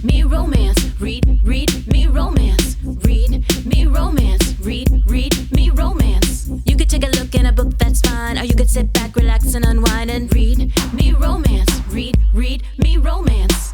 me romance. Read me romance. Read me romance. Read me romance. You could take a look in a book, that's fine. Or you could sit back, relax, and unwind and read me romance. Read me romance.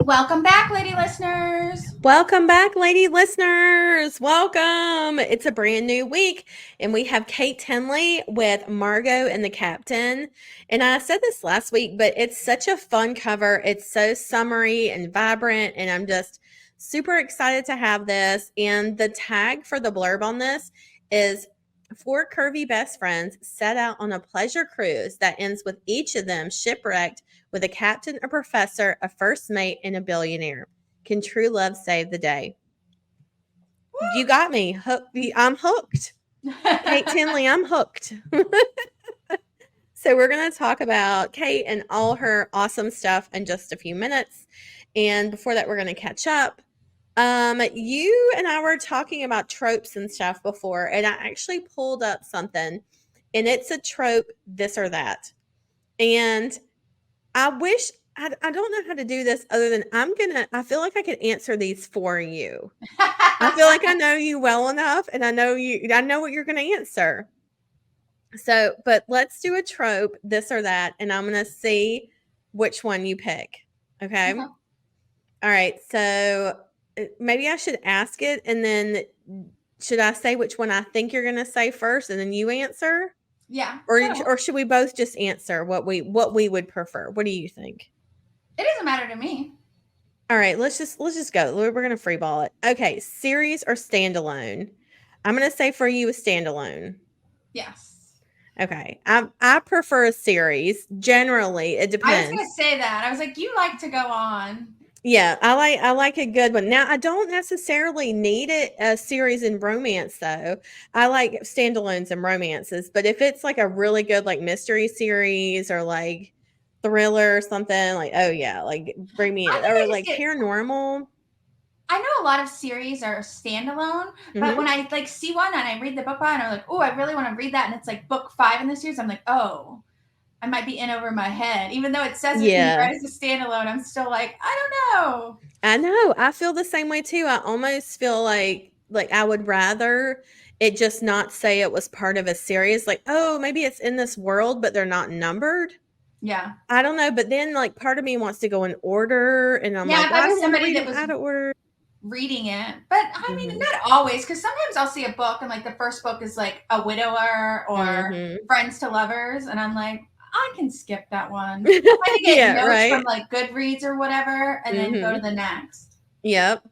Welcome back, lady listeners. Welcome back, lady listeners. Welcome. It's a brand new week, and we have Kate Tinley with Margo and the Captain. And I said this last week, but it's such a fun cover. It's so summery and vibrant, and I'm just super excited to have this. And the tag for the blurb on this is 4 curvy best friends set out on a pleasure cruise that ends with each of them shipwrecked with a captain, a professor, a first mate, and a billionaire. Can true love save the day? You got me. I'm hooked. Kate Tinley, I'm hooked. So we're going to talk about Kate and all her awesome stuff in just a few minutes. And before that, we're going to catch up. You and I were talking about tropes and stuff before, and I actually pulled up something, and it's a trope, this or that. And I wish I don't know how to do this other than I feel like I could answer these for you. I feel like I know you well enough, and I know what you're going to answer. So, but let's do a trope, this or that, and I'm going to see which one you pick. Okay. Okay. All right. So maybe I should ask it, and then should I say which one I think you're going to say first, and then you answer? Yeah. Or should we both just answer what we would prefer? What do you think? It doesn't matter to me. All right, let's just go. We're going to free ball it. Okay, series or standalone? I'm going to say for you a standalone. Yes. Okay. I prefer a series. Generally, it depends. I was going to say that. I was like, you like to go on. Yeah, I like a good one. Now, I don't necessarily need a series in romance, though. I like standalones and romances. But if it's like a really good like mystery series or like thriller or something, like, oh yeah, like bring me in. Or like paranormal. I know a lot of series are standalone, but when I like see one and I read the book by and I'm like, oh, I really want to read that, and it's like book 5 in the series, I'm like, oh, I might be in over my head. Even though it says it as a standalone, I'm still like, I don't know. I know. I feel the same way too. I almost feel like I would rather it just not say it was part of a series. Like, oh, maybe it's in this world, but they're not numbered. Yeah. I don't know. But then like part of me wants to go in order, and I'm like, if I was somebody that was out of order reading it. But I mean, not always, because sometimes I'll see a book and like the first book is like A Widower or Friends to Lovers, and I'm like, I can skip that one. I can get notes from like Goodreads or whatever, and then go to the next. Yep.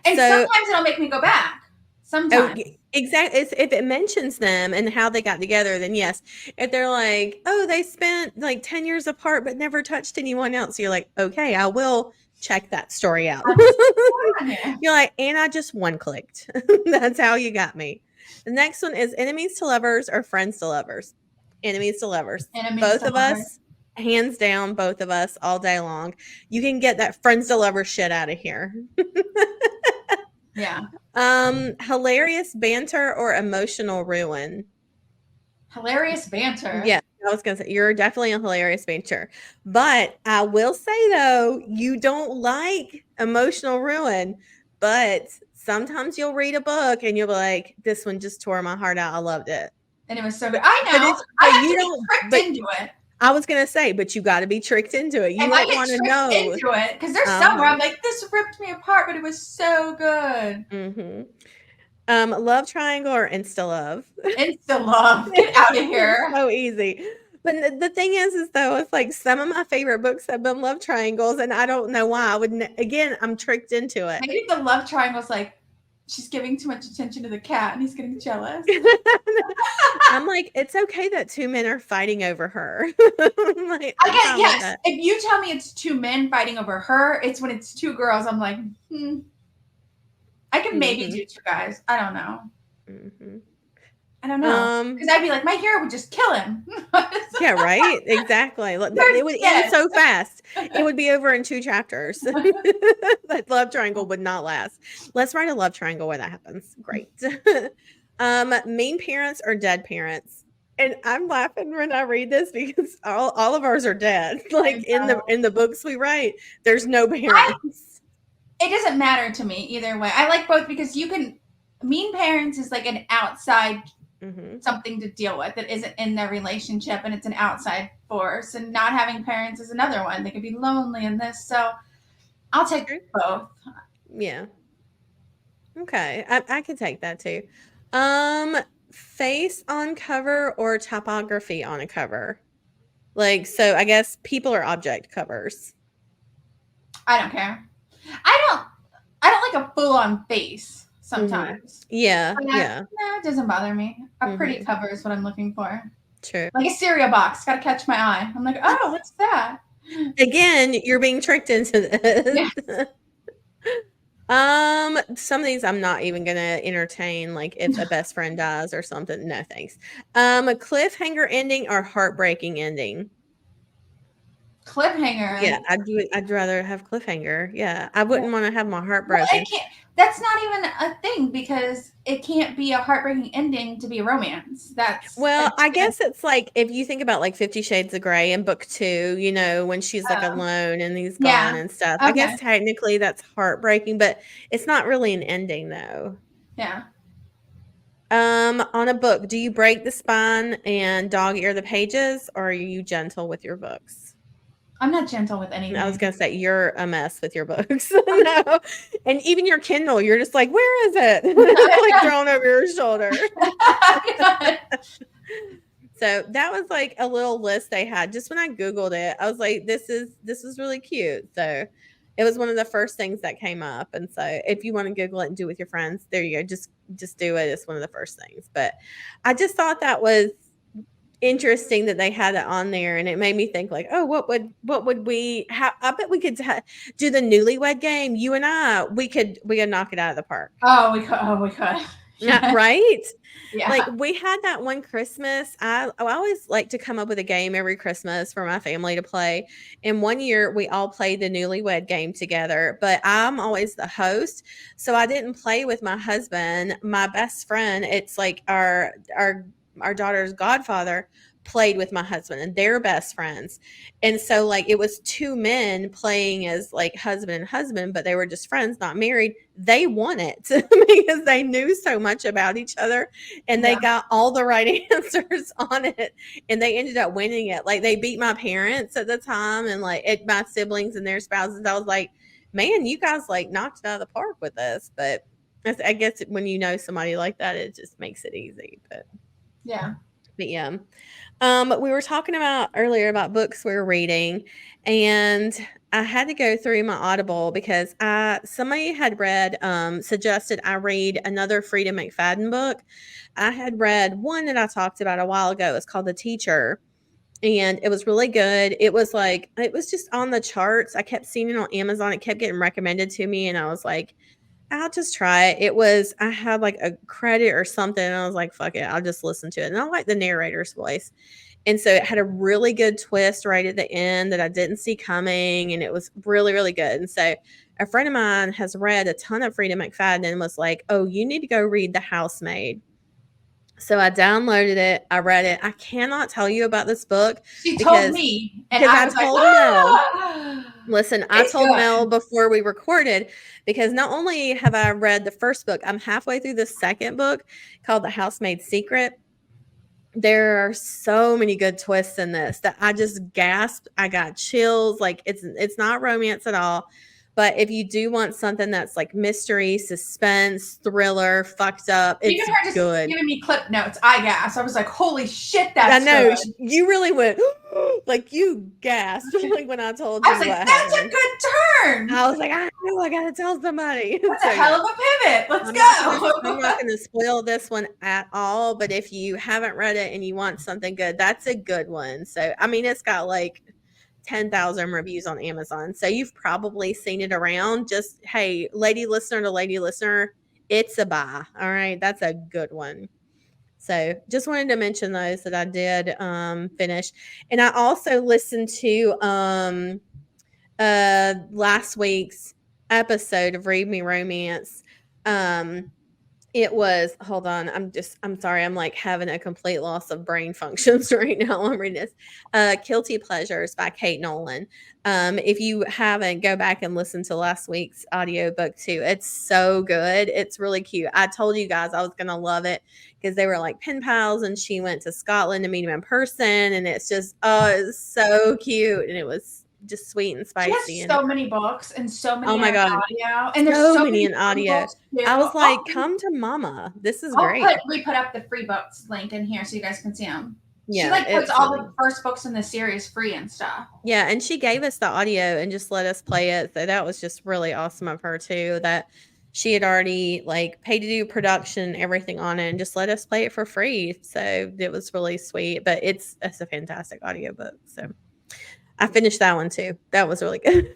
And sometimes it'll make me go back. Sometimes. Oh, exactly. If it mentions them and how they got together, then yes. If they're like, oh, they spent like 10 years apart but never touched anyone else, you're like, okay, I will check that story out. You're like, and I just one-clicked. That's how you got me. The next one is enemies to lovers or friends to lovers. Enemies to lovers. Both of us, hands down, both of us all day long. You can get that friends to lovers shit out of here. Yeah. Hilarious banter or emotional ruin? Hilarious banter. Yeah, I was gonna say you're definitely a hilarious banter. But I will say though, you don't like emotional ruin, but sometimes you'll read a book and you'll be like, this one just tore my heart out. I loved it. And it was so good. I know. I have to be tricked into it. I was going to say, but you got to be tricked into it. You don't want to know. Into it, because there's some where I'm like, this ripped me apart, but it was so good. Love triangle or insta love? Insta love. Get out of here. So easy. But the thing is though, it's like some of my favorite books have been love triangles, and I don't know why. Again, I'm tricked into it. Maybe the love triangle's like, she's giving too much attention to the cat and he's getting jealous. I'm like, it's okay that 2 men are fighting over her. Like, yes. If you tell me it's 2 men fighting over her, it's when it's 2 girls. I'm like, I can maybe do 2 guys. I don't know. I don't know. Because I'd be like, my hero would just kill him. Yeah, right? Exactly. It would end so fast. It would be over in 2 chapters. That love triangle would not last. Let's write a love triangle where that happens. Great. Mean parents or dead parents? And I'm laughing when I read this because all of ours are dead. Like in the books we write, there's no parents. it doesn't matter to me either way. I like both because you can. Mean parents is like an outside something to deal with that isn't in their relationship, and it's an outside force. And not having parents is another one. They could be lonely in this, so I'll take both. Yeah. Okay, I could take that too. Face on cover or typography on a cover? Like, so I guess people or object covers. I don't care. I don't like a full on face sometimes. Yeah, yeah. No, it doesn't bother me. A pretty cover is what I'm looking for. True. Like a cereal box, got to catch my eye. I'm like, oh, what's that? Again, you're being tricked into this. Yes. Some of these I'm not even gonna entertain, like if a best friend dies or something. No thanks. A cliffhanger ending or heartbreaking ending? Cliffhanger. Yeah, I'd rather have cliffhanger. Yeah, I wouldn't want to have my heart broken. Well, that's not even a thing because it can't be a heartbreaking ending to be a romance. I guess it's like if you think about like 50 Shades of Grey in book 2, you know, when she's like alone and he's gone and stuff. Okay. I guess technically that's heartbreaking, but it's not really an ending though. Yeah. On a book, do you break the spine and dog ear the pages, or are you gentle with your books? I'm not gentle with anything. I was gonna say you're a mess with your books. No. And even your Kindle, you're just like, where is it? Like thrown over your shoulder. So that was like a little list they had. Just when I Googled it, I was like, this is really cute. So it was one of the first things that came up. And so if you want to Google it and do it with your friends, there you go. Just do it. It's one of the first things. But I just thought that was interesting that they had it on there, and it made me think like, oh, what would we have? I bet we could do the newlywed game. You and I, we could knock it out of the park. Oh, we could. Yeah, right? Yeah. Like we had that one Christmas. I always like to come up with a game every Christmas for my family to play. And one year we all played the newlywed game together, but I'm always the host. So I didn't play with my husband. My best friend, it's like our daughter's godfather, played with my husband, and they're best friends. And so like it was two men playing as like husband and husband, but they were just friends, not married. They won it because they knew so much about each other, and they got all the right answers on it, and they ended up winning it. Like they beat my parents at the time, and like my siblings and their spouses. I was like, man, you guys like knocked it out of the park with this. But I guess when you know somebody like that, it just makes it easy. But yeah. We were talking about earlier about books we were reading, and I had to go through my Audible because somebody had read, suggested I read another Frida McFadden book. I had read one that I talked about a while ago. It's called The Teacher, and it was really good. It was just on the charts. I kept seeing it on Amazon. It kept getting recommended to me, and I was like, I'll just try it. I had like a credit or something, and I was like, fuck it, I'll just listen to it. And I like the narrator's voice. And so it had a really good twist right at the end that I didn't see coming, and it was really, really good. And so a friend of mine has read a ton of Frida McFadden and was like, oh, you need to go read The Housemaid. So I downloaded it. I read it. I cannot tell you about this book. She told me, and I was told Mel. Listen, I told Mel before we recorded, because not only have I read the first book, I'm halfway through the second book called The Housemaid's Secret. There are so many good twists in this that I just gasped. I got chills. Like it's not romance at all. But if you do want something that's like mystery, suspense, thriller, fucked up, it's even her just good. Giving me clip notes, I gasped. I was like, "Holy shit, that's I know good." You really went like you gasped like when I told you. I was like, "That's a good turn." I was like, I know, I gotta tell somebody. That's a hell of a pivot. Let's go. I'm not going to spoil this one at all, but if you haven't read it and you want something good, that's a good one. So I mean, it's got like 10,000 reviews on Amazon. So you've probably seen it around. Just, hey, lady listener to lady listener, it's a buy. All right. That's a good one. So just wanted to mention those that I did finish. And I also listened to last week's episode of Read Me Romance. It was, hold on, I'm sorry, I'm like having a complete loss of brain functions right now while I'm reading this. Guilty Pleasures by Kate Nolan. If you haven't, go back and listen to last week's audiobook too. It's so good. It's really cute. I told you guys I was gonna love it because they were like pen pals and she went to Scotland to meet him in person, and it's just, oh, it's so cute, and it was just sweet and She spicy. has And so many books and so oh many my in God, audio, and there's so so many many in free audio. books too. I was like, come to mama. This is great. We put up the free books link in here so you guys can see them. She Yeah, like puts it's all really, the first books in the series free and stuff. yeah, and she gave us the audio and just let us play it. So that was just really awesome of her too, that she had already like paid to do production, everything on it, and just let us play it for free. So it was really sweet. But it's a fantastic audiobook. So I finished that one too. That was really good.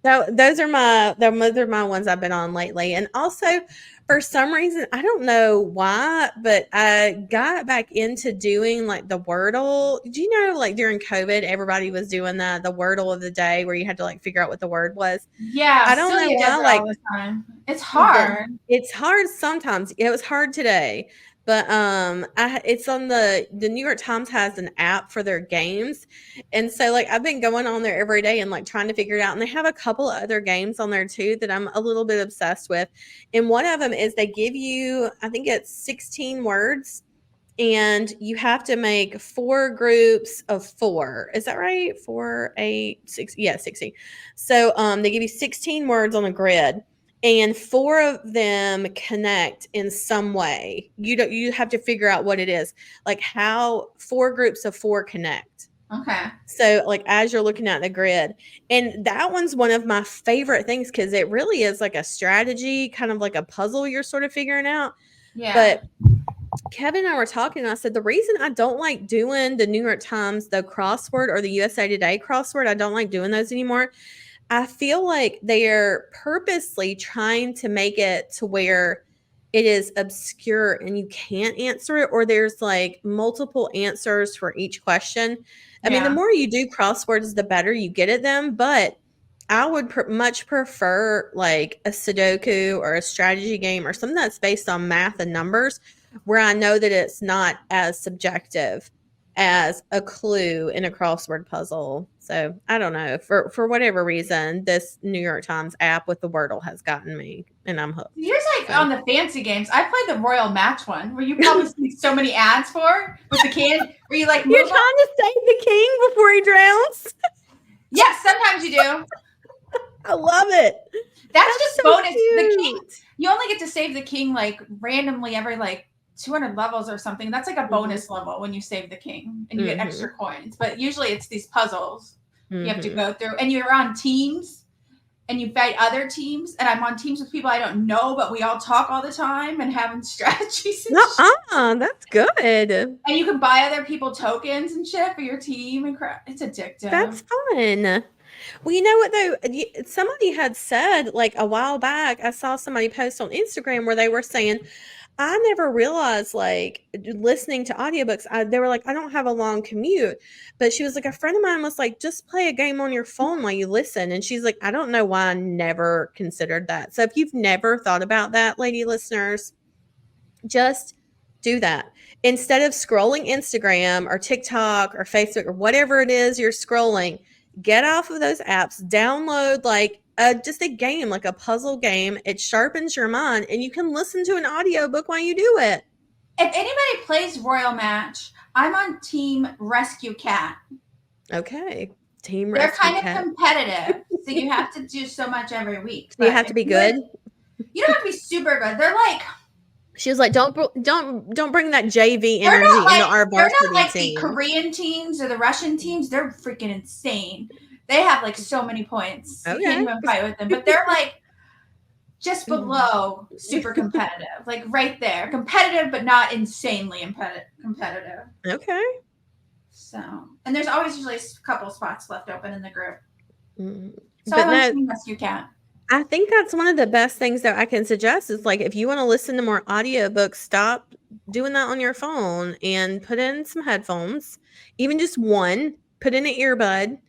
Those are my ones I've been on lately. And also, for some reason, I don't know why, but I got back into doing like the Wordle. Do you know, like during COVID, everybody was doing the Wordle of the day where you had to like figure out what the word was. Yeah, I don't know Celia does why, it like all the time. It's hard. it's hard sometimes. It was hard today. But it's on the New York Times has an app for their games. And so like I've been going on there every day and like trying to figure it out. And they have a couple of other games on there too that I'm a little bit obsessed with. And one of them is they give you, I think it's 16 words, and you have to make 4 groups of 4. Is that right? 4, 8, 6. Yeah, 16. So they give you 16 words on a grid, and 4 of them connect in some way. You have to figure out what it is, like how 4 groups of 4 connect. Okay. So like as you're looking at the grid, and that one's one of my favorite things because it really is like a strategy, kind of like a puzzle you're sort of figuring out. Yeah. But Kevin and I were talking, and I said, the reason I don't like doing the New York Times, the crossword, or the USA Today crossword, I don't like doing those anymore. I feel like they're purposely trying to make it to where it is obscure and you can't answer it, or there's like multiple answers for each question. I mean, the more you do crosswords, the better you get at them, but I would much prefer like a Sudoku or a strategy game or something that's based on math and numbers, where I know that it's not as subjective as a clue in a crossword puzzle. So I don't know, for whatever reason, this New York Times app with the Wordle has gotten me, and I'm hooked. Yours like on the fancy games. I played the Royal Match one, where you probably see so many ads for with the kid, where you like you're trying to save the king before he drowns. Yes, sometimes you do. I love it. That's just so bonus. Cute. The king, you only get to save the king like randomly every like 200 levels or something. That's like a bonus level when you save the king and you get extra coins. But usually it's these puzzles you have to go through, and you're on teams and you fight other teams. And I'm on teams with people I don't know, but we all talk all the time and having strategies. And that's good. And you can buy other people tokens and shit for your team and crap. It's addictive. That's fun. Well, you know what though? Somebody had said like a while back, I saw somebody post on Instagram where they were saying, I never realized, like, listening to audiobooks, they were like, I don't have a long commute. But she was like, a friend of mine was like, just play a game on your phone while you listen. And she's like, I don't know why I never considered that. So if you've never thought about that, lady listeners, just do that. Instead of scrolling Instagram or TikTok or Facebook or whatever it is you're scrolling, get off of those apps, download like just a game, like a puzzle game. It sharpens your mind, and you can listen to an audiobook while you do it. If anybody plays Royal Match, I'm on Team Rescue Cat. Okay. Team Rescue Cat. They're kind of competitive, so you have to do so much every week. You have to be good? You don't have to be super good. They're like... She was like, don't bring that JV energy into our varsity team. They're not like team. The Korean teams or the Russian teams. They're freaking insane. They have like so many points. Okay. You can't even fight with them. But they're like just below super competitive. Like right there. Competitive, but not insanely competitive. Okay. So, and there's always usually a couple spots left open in the group. So but I want Rescue Cat. I think that's one of the best things that I can suggest is like, if you want to listen to more audiobooks, stop doing that on your phone and put in some headphones, even just one, put in an earbud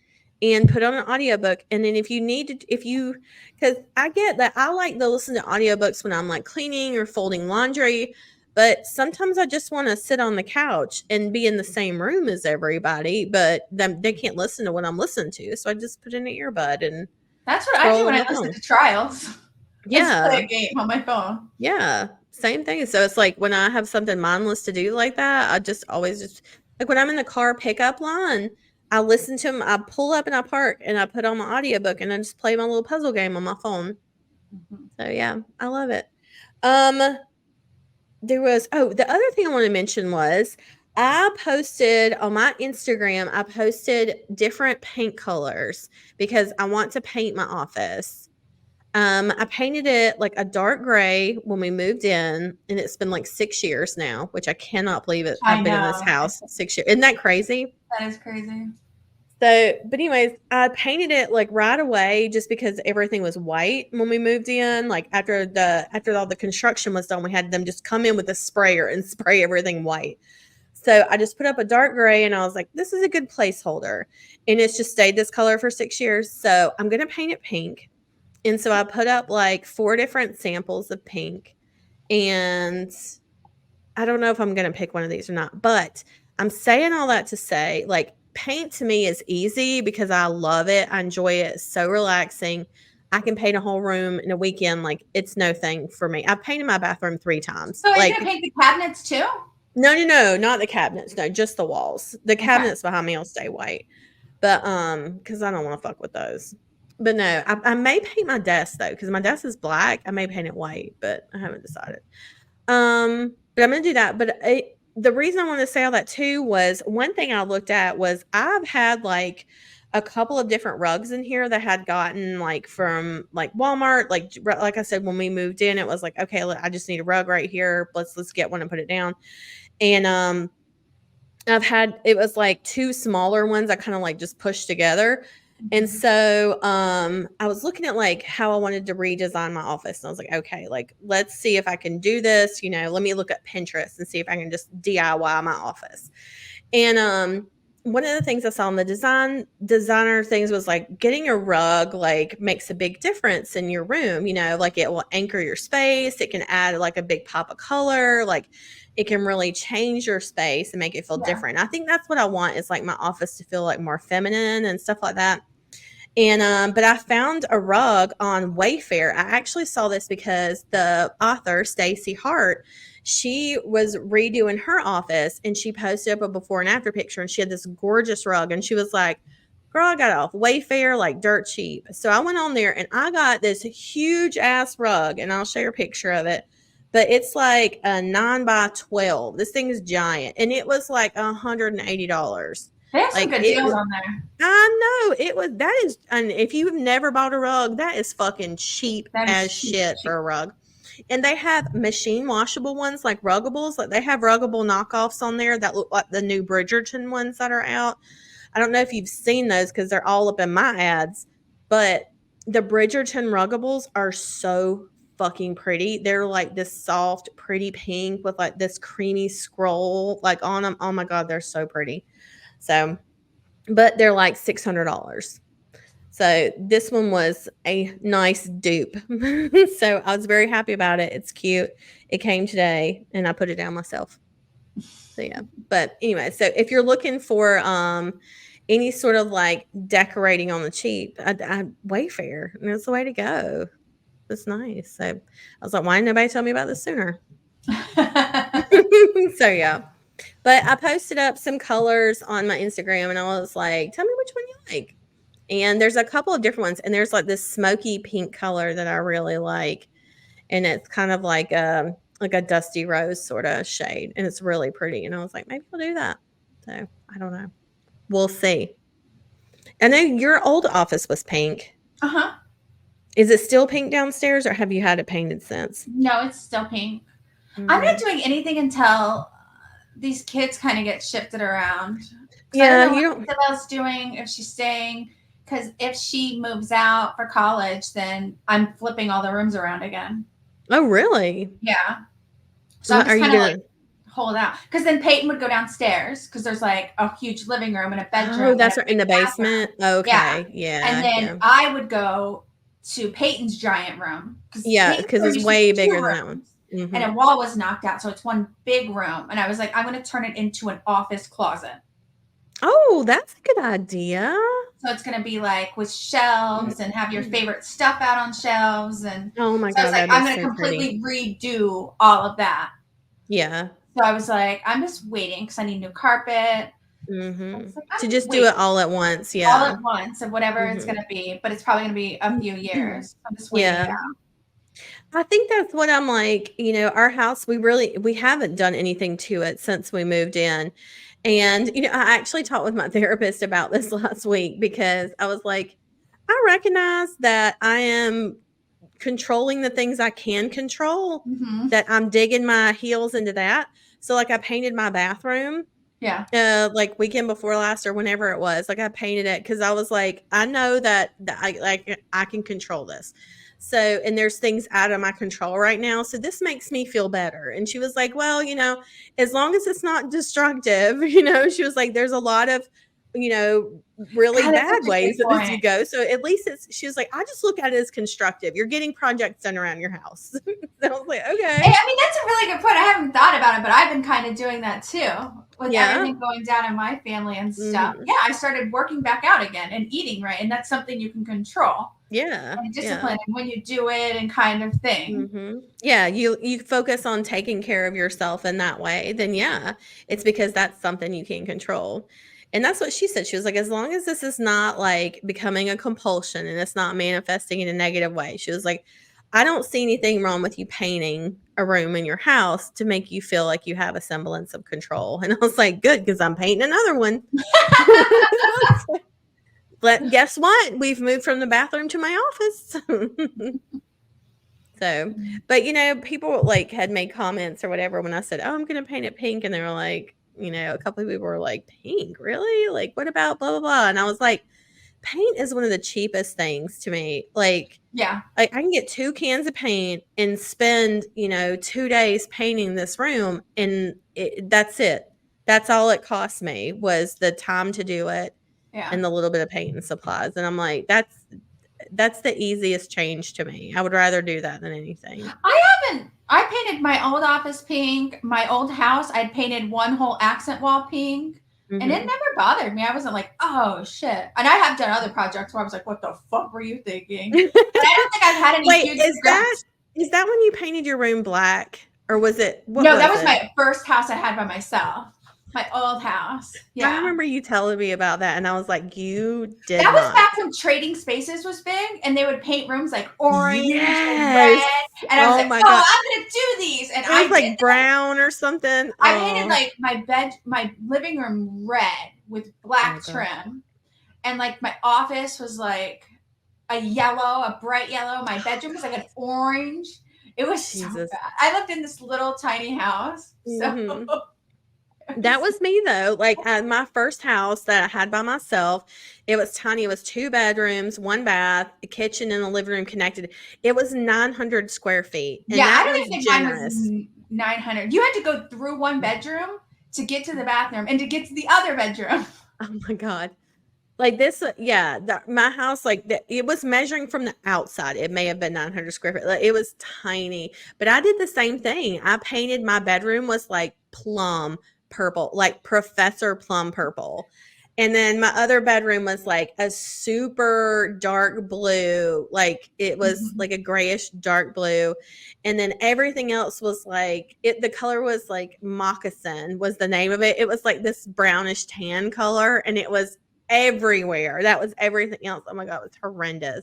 and put on an audiobook. And then if you need to, because I get that I like to listen to audiobooks when I'm like cleaning or folding laundry, but sometimes I just want to sit on the couch and be in the same room as everybody, but they can't listen to what I'm listening to. So I just put in an earbud and that's what I do when I listen phone. to trials. Yeah. It's play a game on my phone. Yeah. Same thing. So it's like when I have something mindless to do like that, I just always just like when I'm in the car pickup line, I listen to them. I pull up and I park and I put on my audiobook and I just play my little puzzle game on my phone. Mm-hmm. So yeah, I love it. There was the other thing I want to mention was I posted on my Instagram, I posted different paint colors because I want to paint my office. I painted it like a dark gray when we moved in, and it's been like 6 years now, which I cannot believe it. I've been in this house 6 years. Isn't that crazy? That is crazy. So, but anyways, I painted it like right away just because everything was white when we moved in. Like after all the construction was done, we had them just come in with a sprayer and spray everything white. So I just put up a dark gray and I was like, this is a good placeholder. And it's just stayed this color for 6 years. So I'm going to paint it pink. And so I put up like 4 different samples of pink. And I don't know if I'm going to pick one of these or not, but I'm saying all that to say, like, paint to me is easy because I love it. I enjoy it. It's so relaxing. I can paint a whole room in a weekend. Like, it's no thing for me. I've painted my bathroom 3 times. So are you like, gonna paint the cabinets too? No, not the cabinets. No, just the walls. The cabinets behind me will stay white. But because I don't want to fuck with those. But no, I may paint my desk though, because my desk is black. I may paint it white, but I haven't decided. But I'm gonna do that. But the reason I wanted to say all that too was one thing I looked at was I've had like a couple of different rugs in here that had gotten like from like Walmart. Like I said, when we moved in, it was like, okay, I just need a rug right here. Let's get one and put it down. And it was like 2 smaller ones I kind of like just pushed together. And so I was looking at like how I wanted to redesign my office. And I was like, okay, like let's see if I can do this. Let me look at Pinterest and see if I can just DIY my office. And one of the things I saw in the designer things was like getting a rug like makes a big difference in your room. Like it will anchor your space. It can add like a big pop of color. Like it can really change your space and make it feel different. I think that's what I want is like my office to feel like more feminine and stuff like that. And but I found a rug on Wayfair. I actually saw this because the author Stacey Hart, she was redoing her office and she posted up a before and after picture and she had this gorgeous rug and she was like, girl, I got it off Wayfair like dirt cheap. So I went on there and I got this huge ass rug and I'll share a picture of it. But it's like a 9x12. This thing is giant. And it was like $180. They have some good deals on there. I know and if you've never bought a rug, that is fucking cheap as shit for a rug. And they have machine washable ones like Ruggables. Like they have Ruggable knockoffs on there that look like the new Bridgerton ones that are out. I don't know if you've seen those because they're all up in my ads, but the Bridgerton Ruggables are so fucking pretty. They're like this soft, pretty pink with like this creamy scroll like on them. Oh my God, they're so pretty. So, but they're like $600. So this one was a nice dupe. So I was very happy about it. It's cute. It came today and I put it down myself. So yeah. But anyway, so if you're looking for any sort of like decorating on the cheap, Wayfair, and that's the way to go. It's nice. So I was like, why didn't nobody tell me about this sooner? So yeah. But I posted up some colors on my Instagram and I was like, tell me which one you like. And there's a couple of different ones. And there's like this smoky pink color that I really like. And it's kind of like a dusty rose sort of shade. And it's really pretty. And I was like, maybe I'll do that. So I don't know. We'll see. I know your old office was pink. Uh-huh. Is it still pink downstairs or have you had it painted since? No, it's still pink. Mm-hmm. I'm not doing anything until these kids kind of get shifted around. Yeah, I don't know what Isabel's doing, if she's staying. Because if she moves out for college, then I'm flipping all the rooms around again. Oh, really? Yeah. So what are you doing? hold out. Because then Peyton would go downstairs because there's like a huge living room and a bedroom. Oh, that's and a in the big bathroom. basement. Yeah. Okay. Yeah. And then Yeah. I would go to Peyton's giant room. Yeah, Peyton's because room it's used to be way 2 bigger than that one. rooms, and a wall was knocked out. So it's one big room. And I was like, I'm going to turn it into an office closet. Oh, that's a good idea. So it's going to be like with shelves and have your favorite stuff out on shelves. And oh my so I God, was like, that'd I'm be going to so completely pretty. redo all of that. Yeah. So I was like, I'm just waiting because I need new carpet. Mm-hmm. Like, To just do it all at once. Yeah. All at once of whatever it's going to be. But it's probably going to be a few years. I'm just waiting it out. I think that's what I'm like, our house, we haven't done anything to it since we moved in. And, I actually talked with my therapist about this last week because I was like, I recognize that I am controlling the things I can control, that I'm digging my heels into that. So like I painted my bathroom. Yeah. Like weekend before last or whenever it was, like I painted it because I was like, I know that I can control this. So, and there's things out of my control right now. So this makes me feel better. And she was like, well, as long as it's not destructive, she was like, there's a lot of, really God, bad ways that this could go. So at least she was like, I just look at it as constructive. You're getting projects done around your house. So I was like, okay. I mean, that's a really good point. I haven't thought about it, but I've been kind of doing that too. With everything going down in my family and stuff. Yeah, I started working back out again and eating right. And that's something you can control. Yeah. And discipline and when you do it and kind of thing. Yeah, you focus on taking care of yourself in that way, then yeah, it's because that's something you can control. And that's what she said. She was like, as long as this is not like becoming a compulsion and it's not manifesting in a negative way, she was like, I don't see anything wrong with you painting a room in your house to make you feel like you have a semblance of control. And I was like, good, because I'm painting another one. But guess what? We've moved from the bathroom to my office. So, but people like had made comments or whatever when I said, oh, I'm going to paint it pink. And they were like, a couple of people were like, pink, really? Like, what about blah, blah, blah? And I was like, paint is one of the cheapest things to me. Like, yeah, I can get 2 cans of paint and spend, 2 days painting this room. And that's it. That's all it cost me was the time to do it and the little bit of paint and supplies. And I'm like, that's the easiest change to me. I would rather do that than anything. I painted my old office pink. My old house, I'd painted one whole accent wall pink. And it never bothered me. I wasn't like, oh shit. And I have done other projects where I was like, what the fuck were you thinking? And I don't think I've had any Wait, huge is that when you painted your room black? Or was it that was my first house I had by myself. My old house. Yeah. I remember you telling me about that, and I was like, you did That was not. back when Trading Spaces was big, and they would paint rooms like orange and red. And I was like, God. I'm going to do these. And I was like brown or something. I painted like my living room red with black trim. And like my office was like a bright yellow. My bedroom was like an orange. It was so bad. I lived in this little tiny house. So that was me though. Like my first house that I had by myself, it was tiny. It was 2 bedrooms, 1 bath, a kitchen and a living room connected. It was 900 square feet. And I don't even think mine was 900. You had to go through one bedroom to get to the bathroom and to get to the other bedroom. Oh my God. Like this, my house, it was measuring from the outside. It may have been 900 square feet. Like, it was tiny, but I did the same thing. I painted my bedroom was like plum purple, like Professor Plum purple. And then my other bedroom was like a super dark blue, like it was like a grayish dark blue. And then everything else was like the color was like moccasin was the name of it. It was like this brownish tan color and it was everywhere. That was everything else. Oh my God, it was horrendous.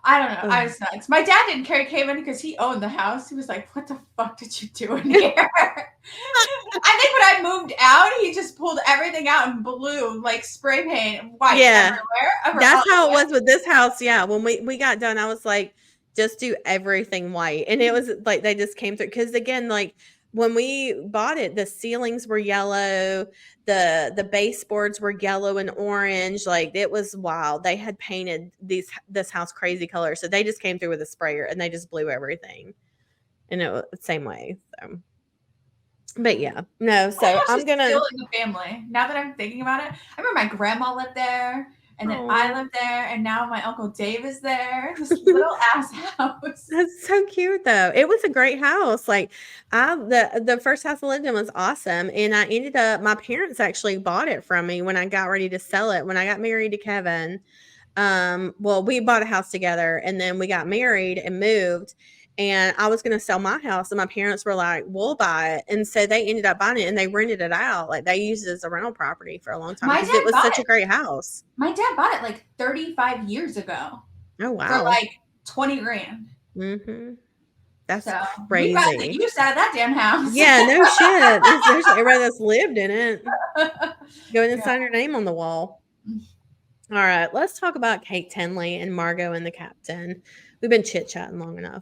I don't know. I was nuts. My dad didn't care. Came in because he owned the house. He was like, what the fuck did you do in here? I think when I moved out, he just pulled everything out in blue, like spray paint, white everywhere. That's how it was with this house. Yeah. When we got done, I was like, just do everything white. And it was like, they just came through. Because again, like when we bought it, the ceilings were yellow. The baseboards were yellow and orange. Like it was wild. They had painted this house crazy colors. So they just came through with a sprayer and they just blew everything. And it was the same way. So But yeah, no. So That house I'm is gonna. still in the family. Now that I'm thinking about it, I remember my grandma lived there, and then I lived there, and now my Uncle Dave is there. This little ass house. That's so cute though. It was a great house. Like the first house I lived in was awesome. And I ended up my parents actually bought it from me when I got ready to sell it. When I got married to Kevin. Well, we bought a house together and then we got married and moved. And I was gonna sell my house, and my parents were like, "We'll buy it." And so they ended up buying it and they rented it out. Like they used it as a rental property for a long time My because it dad was bought such a it. great house. My dad bought it like 35 years ago Oh for wow. like 20 grand. Mm-hmm. That's So you got the crazy. use out of that damn house. Yeah, no shit. There's everybody that's lived in it. Go in and Yeah. sign your name on the wall. All right, let's talk about Kate Tinley and Margo and the Captain. We've been chit-chatting long enough.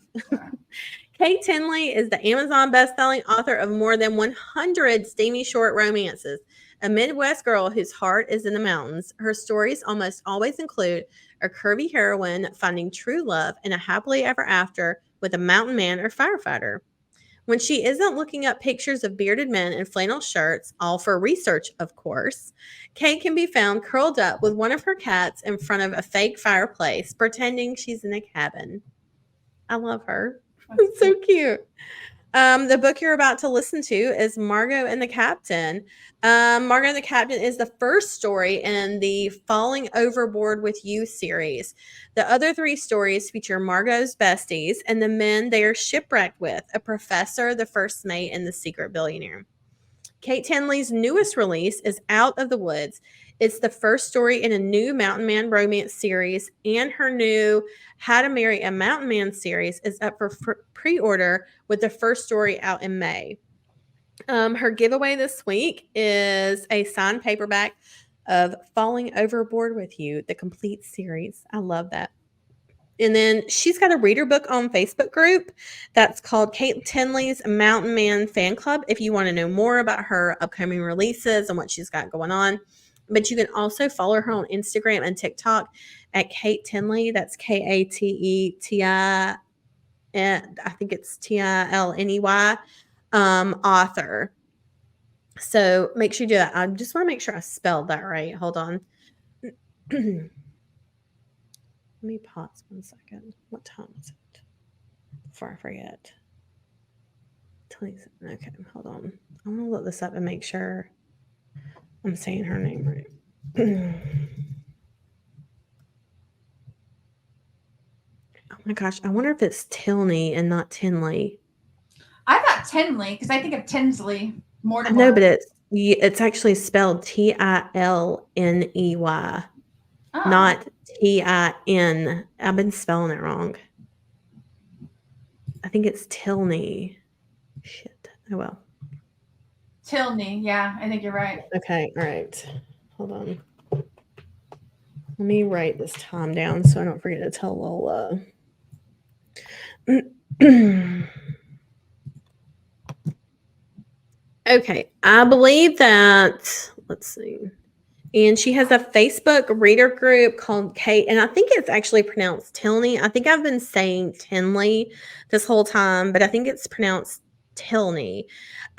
Kate Tinley is the Amazon best-selling author of more than 100 steamy short romances. A Midwest girl whose heart is in the mountains, her stories almost always include a curvy heroine finding true love and a happily ever after with a mountain man or firefighter. When she isn't looking up pictures of bearded men in flannel shirts, all for research, of course, Kate can be found curled up with one of her cats in front of a fake fireplace, pretending she's in a cabin. I love her. It's so cute. The book you're about to listen to is Margo and the Captain. Margo and the Captain is the first story in the Falling Overboard with You series. The other 3 stories feature Margo's besties and the men they are shipwrecked with, a professor, the first mate, and the secret billionaire. Kate Tinley's newest release is Out of the Woods. It's the first story in a new Mountain Man romance series, and her new How to Marry a Mountain Man series is up for pre-order with the first story out in May. Her giveaway this week is a signed paperback of Falling Overboard with You, the complete series. I love that. And then she's got a reader book on Facebook group that's called Kate Tinley's Mountain Man Fan Club if you want to know more about her upcoming releases and what she's got going on. But you can also follow her on Instagram and TikTok at Kate Tinley. That's Kateti. I think it's Tilney, author. So make sure you do that. I just want to make sure I spelled that right. Hold on. Let me pause 1 second. What time is it? Before I forget. Okay, hold on. I want to look this up and make sure I'm saying her name right. Oh my gosh, I wonder if it's Tilney and not Tinley. I thought Tinley because I think of Tinsley. I know, but it's actually spelled Tilney, not Tin. I've been spelling it wrong. I think it's Tilney. Shit. Oh well. Tilney. Yeah, I think you're right. Okay. All right. Hold on. Let me write this time down so I don't forget to tell Lola. Okay. I believe that, let's see. And she has a Facebook reader group called Kate, and I think it's actually pronounced Tilney. I think I've been saying Tinley this whole time, but I think it's pronounced Tilney.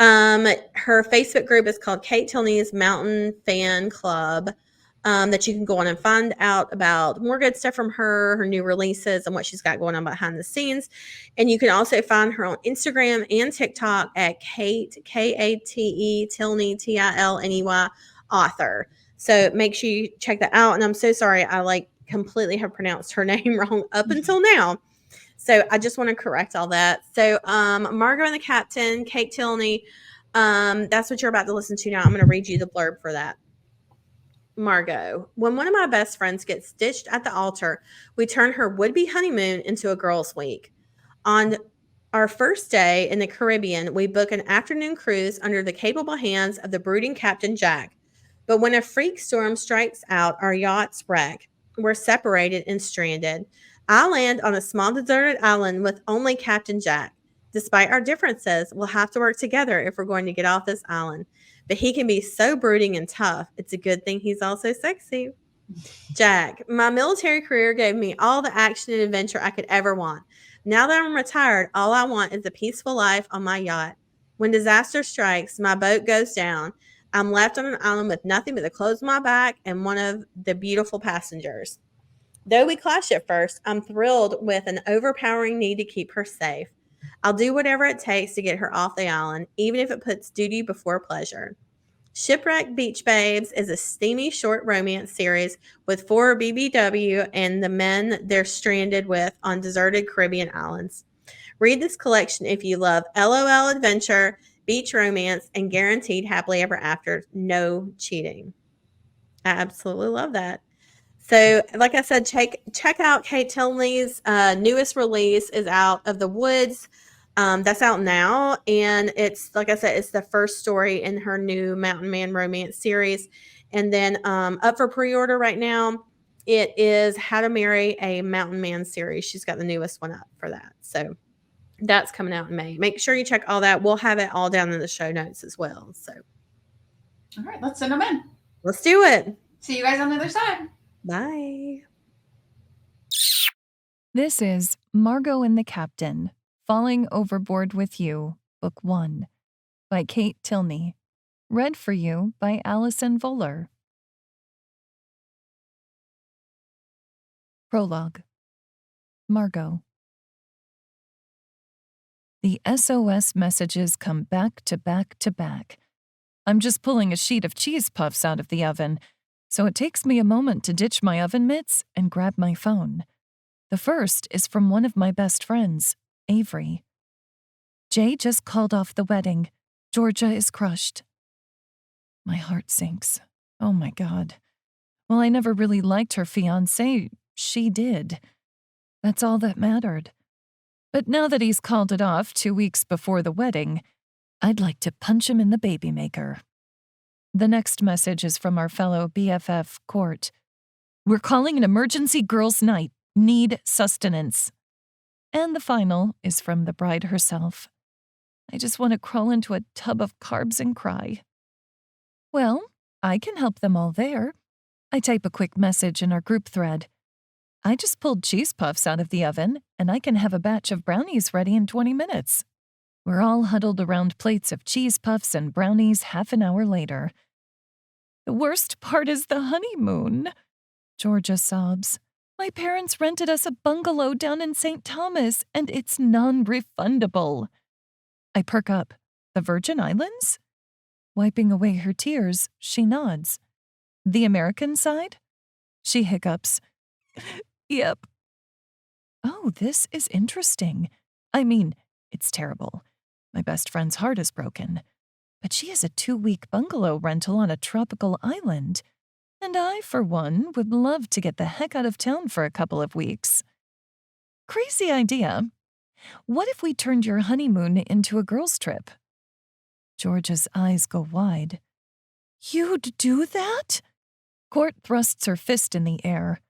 Her Facebook group is called Kate Tilney's Mountain Fan Club. That you can go on and find out about more good stuff from her new releases, and what she's got going on behind the scenes. And you can also find her on Instagram and TikTok at Kate, Kate, Tilney, Tilney, author. So make sure you check that out. And I'm so sorry, I completely have pronounced her name wrong up until now. So I just want to correct all that. So Margo and the Captain, Kate Tilney, that's what you're about to listen to now. I'm going to read you the blurb for that. Margo, when one of my best friends gets ditched at the altar, we turn her would-be honeymoon into a girls' week. On our first day in the Caribbean, we book an afternoon cruise under the capable hands of the brooding Captain Jack. But when a freak storm strikes out, our yachts wreck. We're separated and stranded. I land on a small deserted island with only Captain Jack. Despite our differences, we'll have to work together if we're going to get off this island. But he can be so brooding and tough. It's a good thing he's also sexy. Jack, my military career gave me all the action and adventure I could ever want. Now that I'm retired, all I want is a peaceful life on my yacht. When disaster strikes, my boat goes down. I'm left on an island with nothing but the clothes on my back and one of the beautiful passengers. Though we clash at first, I'm thrilled with an overpowering need to keep her safe. I'll do whatever it takes to get her off the island, even if it puts duty before pleasure. Shipwrecked Beach Babes is a steamy short romance series with 4 BBW and the men they're stranded with on deserted Caribbean islands. Read this collection if you love LOL adventure, beach romance, and guaranteed happily ever after, no cheating. I absolutely love that. So, like I said, check out Kate Tinley's newest release is Out of the Woods. That's out now, and it's like I said, it's the first story in her new Mountain Man romance series. And then up for pre-order right now, it is How to Marry a Mountain Man series. She's got the newest one up for that. So that's coming out in May. Make sure you check all that. We'll have it all down in the show notes as well. So, all right, let's send them in. Let's do it. See you guys on the other side. Bye. This is Margo and the Captain, Falling Overboard with You, Book 1, by Kate Tinley. Read for you by Allison Voller. Prologue. Margo. The SOS messages come back to back to back. I'm just pulling a sheet of cheese puffs out of the oven, so it takes me a moment to ditch my oven mitts and grab my phone. The first is from one of my best friends, Avery. Jay just called off the wedding. Georgia is crushed. My heart sinks. Oh my God. Well, I never really liked her fiancé. She did. That's all that mattered. But now that he's called it off 2 weeks before the wedding, I'd like to punch him in the baby maker. The next message is from our fellow BFF, Court. We're calling an emergency girls' night. Need sustenance. And the final is from the bride herself. I just want to crawl into a tub of carbs and cry. Well, I can help them all there. I type a quick message in our group thread. I just pulled cheese puffs out of the oven, and I can have a batch of brownies ready in 20 minutes. We're all huddled around plates of cheese puffs and brownies half an hour later. The worst part is the honeymoon, Georgia sobs. My parents rented us a bungalow down in St. Thomas, and it's non-refundable. I perk up. The Virgin Islands? Wiping away her tears, she nods. The American side? She hiccups. Yep. Oh, this is interesting. I mean, it's terrible. My best friend's heart is broken. But she has a 2-week bungalow rental on a tropical island. And I, for one, would love to get the heck out of town for a couple of weeks. Crazy idea. What if we turned your honeymoon into a girls' trip? Georgia's eyes go wide. You'd do that? Court thrusts her fist in the air.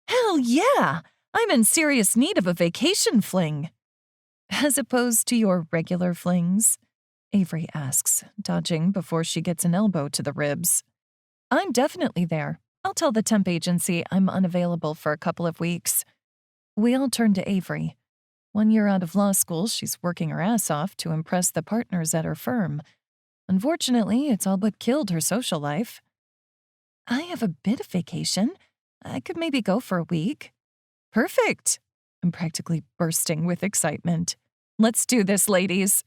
Hell yeah! I'm in serious need of a vacation fling. As opposed to your regular flings? Avery asks, dodging before she gets an elbow to the ribs. I'm definitely there. I'll tell the temp agency I'm unavailable for a couple of weeks. We all turn to Avery. 1 year out of law school, she's working her ass off to impress the partners at her firm. Unfortunately, it's all but killed her social life. I have a bit of vacation. I could maybe go for a week. Perfect. I'm practically bursting with excitement. Let's do this, ladies.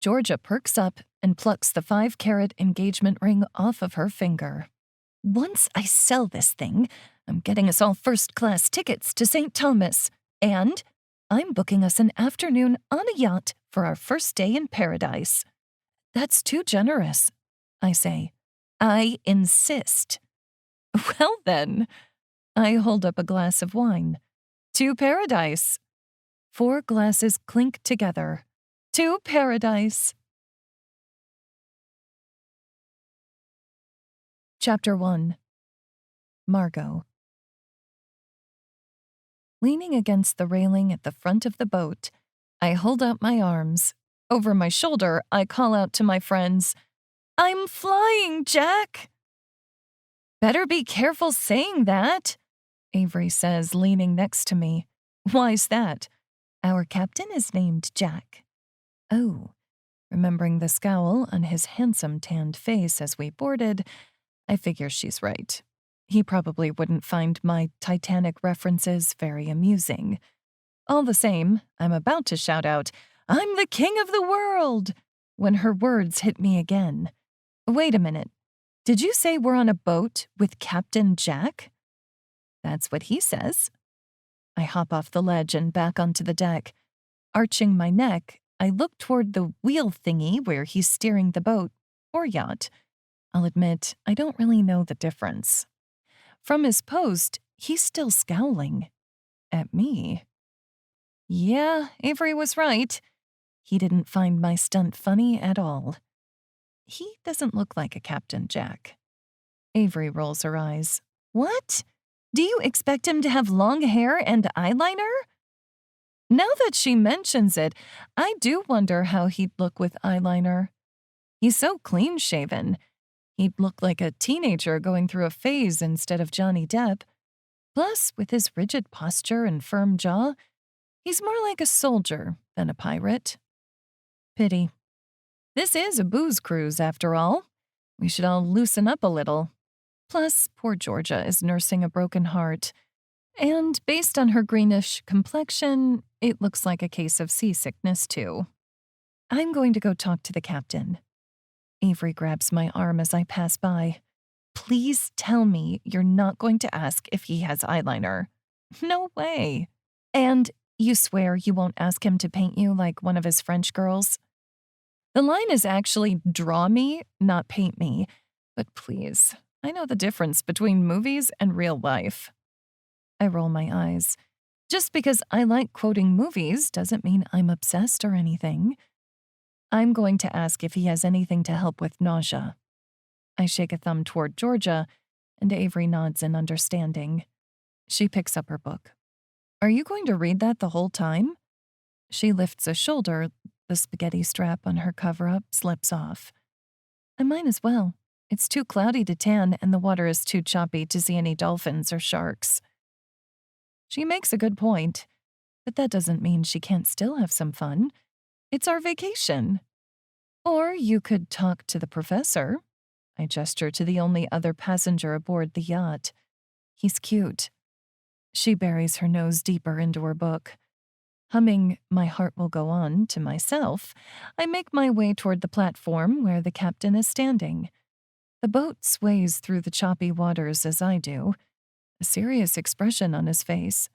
Georgia perks up and plucks the 5-carat engagement ring off of her finger. Once I sell this thing, I'm getting us all first-class tickets to St. Thomas, and I'm booking us an afternoon on a yacht for our first day in paradise. That's too generous, I say. I insist. Well then, I hold up a glass of wine. To paradise. 4 glasses clink together. To paradise. Chapter 1. Margo. Leaning against the railing at the front of the boat, I hold out my arms. Over my shoulder, I call out to my friends, I'm flying, Jack! Better be careful saying that, Avery says, leaning next to me. Why's that? Our captain is named Jack. Oh, Remembering the scowl on his handsome tanned face as we boarded, I figure she's right. He probably wouldn't find my Titanic references very amusing. All the same, I'm about to shout out, "I'm the king of the world!" when her words hit me again. Wait a minute. Did you say we're on a boat with Captain Jack? That's what he says. I hop off the ledge and back onto the deck. Arching my neck, I look toward the wheel thingy where he's steering the boat, or yacht. I'll admit, I don't really know the difference. From his post, he's still scowling. At me. Yeah, Avery was right. He didn't find my stunt funny at all. He doesn't look like a Captain Jack. Avery rolls her eyes. What? Do you expect him to have long hair and eyeliner? Now that she mentions it, I do wonder how he'd look with eyeliner. He's so clean-shaven. He'd look like a teenager going through a phase instead of Johnny Depp. Plus, with his rigid posture and firm jaw, he's more like a soldier than a pirate. Pity. This is a booze cruise, after all. We should all loosen up a little. Plus, poor Georgia is nursing a broken heart. And based on her greenish complexion, it looks like a case of seasickness, too. I'm going to go talk to the captain. Avery grabs my arm as I pass by. Please tell me you're not going to ask if he has eyeliner. No way. And you swear you won't ask him to paint you like one of his French girls? The line is actually draw me, not paint me. But please, I know the difference between movies and real life. I roll my eyes. Just because I like quoting movies doesn't mean I'm obsessed or anything. I'm going to ask if he has anything to help with nausea. I shake a thumb toward Georgia, and Avery nods in understanding. She picks up her book. Are you going to read that the whole time? She lifts a shoulder. The spaghetti strap on her cover-up slips off. I might as well. It's too cloudy to tan, and the water is too choppy to see any dolphins or sharks. She makes a good point, but that doesn't mean she can't still have some fun. It's our vacation. Or you could talk to the professor. I gesture to the only other passenger aboard the yacht. He's cute. She buries her nose deeper into her book. Humming "My Heart Will Go On" to myself, I make my way toward the platform where the captain is standing. The boat sways through the choppy waters as I do, a serious expression on his face.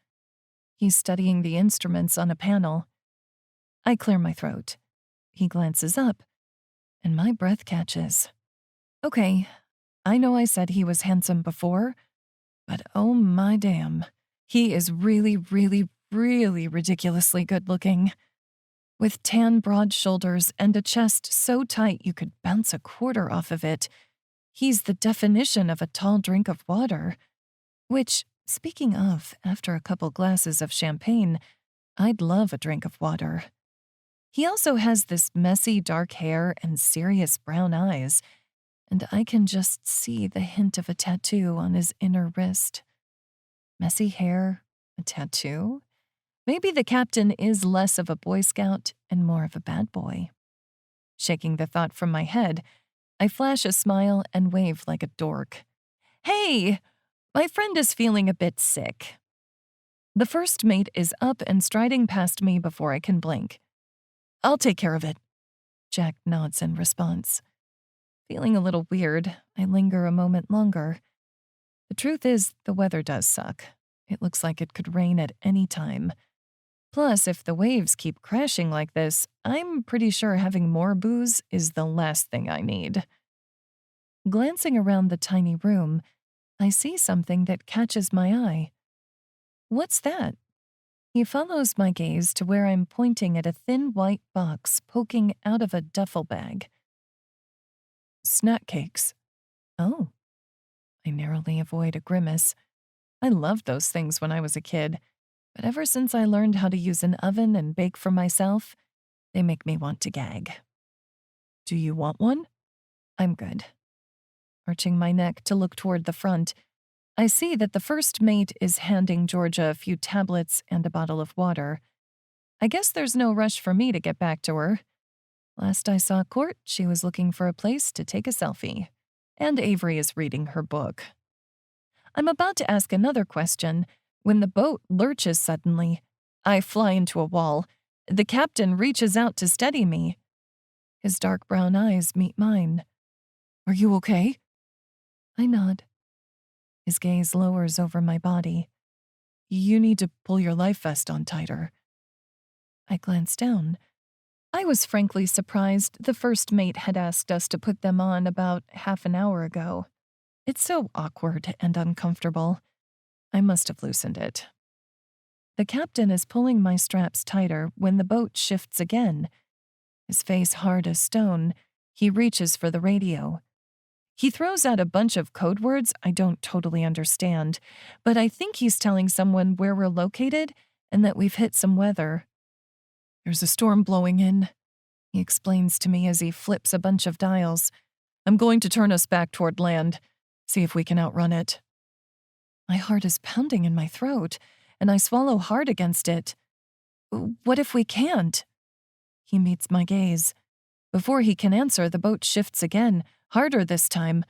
He's studying the instruments on a panel. I clear my throat. He glances up, and my breath catches. Okay, I know I said he was handsome before, but oh my damn, he is really, really, really ridiculously good-looking. With tan, broad shoulders and a chest so tight you could bounce a quarter off of it, he's the definition of a tall drink of water. Which, speaking of, after a couple glasses of champagne, I'd love a drink of water. He also has this messy dark hair and serious brown eyes, and I can just see the hint of a tattoo on his inner wrist. Messy hair, a tattoo? Maybe the captain is less of a Boy Scout and more of a bad boy. Shaking the thought from my head, I flash a smile and wave like a dork. Hey! My friend is feeling a bit sick. The first mate is up and striding past me before I can blink. I'll take care of it. Jack nods in response. Feeling a little weird, I linger a moment longer. The truth is, the weather does suck. It looks like it could rain at any time. Plus, if the waves keep crashing like this, I'm pretty sure having more booze is the last thing I need. Glancing around the tiny room, I see something that catches my eye. What's that? He follows my gaze to where I'm pointing at a thin white box poking out of a duffel bag. Snack cakes. Oh. I narrowly avoid a grimace. I loved those things when I was a kid, but ever since I learned how to use an oven and bake for myself, they make me want to gag. Do you want one? I'm good. Arching my neck to look toward the front, I see that the first mate is handing Georgia a few tablets and a bottle of water. I guess there's no rush for me to get back to her. Last I saw Court, she was looking for a place to take a selfie. And Avery is reading her book. I'm about to ask another question when the boat lurches suddenly. I fly into a wall. The captain reaches out to steady me. His dark brown eyes meet mine. Are you okay? I nod. His gaze lowers over my body. You need to pull your life vest on tighter. I glance down. I was frankly surprised the first mate had asked us to put them on about half an hour ago. It's so awkward and uncomfortable. I must have loosened it. The captain is pulling my straps tighter when the boat shifts again. His face hard as stone, he reaches for the radio. He throws out a bunch of code words I don't totally understand, but I think he's telling someone where we're located and that we've hit some weather. There's a storm blowing in, he explains to me as he flips a bunch of dials. I'm going to turn us back toward land, see if we can outrun it. My heart is pounding in my throat, and I swallow hard against it. What if we can't? He meets my gaze. Before he can answer, the boat shifts again, harder this time.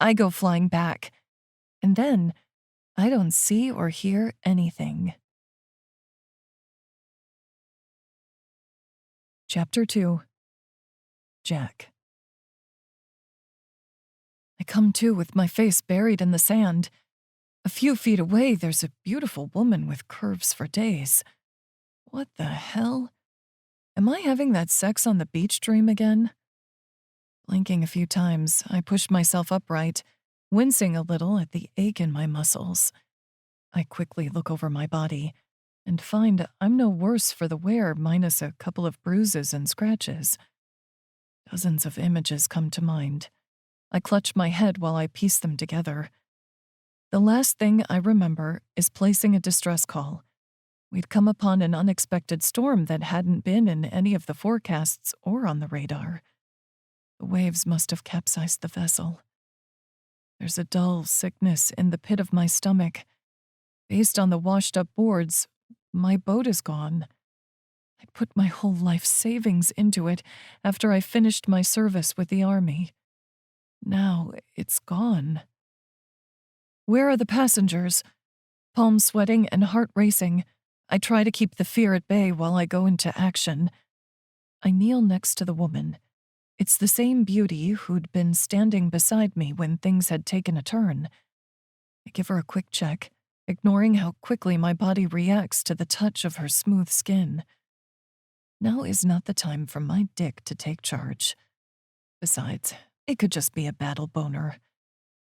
I go flying back. And then, I don't see or hear anything. Chapter 2. Jack. I come to with my face buried in the sand. A few feet away, there's a beautiful woman with curves for days. What the hell? Am I having that sex on the beach dream again? Blinking a few times, I push myself upright, wincing a little at the ache in my muscles. I quickly look over my body and find I'm no worse for the wear, minus a couple of bruises and scratches. Dozens of images come to mind. I clutch my head while I piece them together. The last thing I remember is placing a distress call. We'd come upon an unexpected storm that hadn't been in any of the forecasts or on the radar. The waves must have capsized the vessel. There's a dull sickness in the pit of my stomach. Based on the washed-up boards, my boat is gone. I put my whole life savings into it after I finished my service with the army. Now it's gone. Where are the passengers? Palms sweating and heart racing, I try to keep the fear at bay while I go into action. I kneel next to the woman. It's the same beauty who'd been standing beside me when things had taken a turn. I give her a quick check, ignoring how quickly my body reacts to the touch of her smooth skin. Now is not the time for my dick to take charge. Besides, it could just be a battle boner.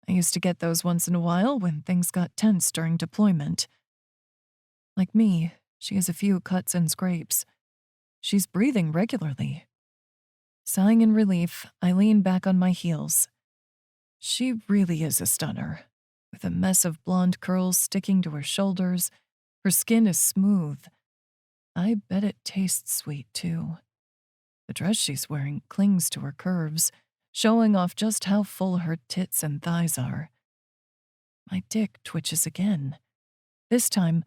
I used to get those once in a while when things got tense during deployment. Like me, she has a few cuts and scrapes. She's breathing regularly. Sighing in relief, I lean back on my heels. She really is a stunner. With a mess of blonde curls sticking to her shoulders, her skin is smooth. I bet it tastes sweet, too. The dress she's wearing clings to her curves, showing off just how full her tits and thighs are. My dick twitches again. This time,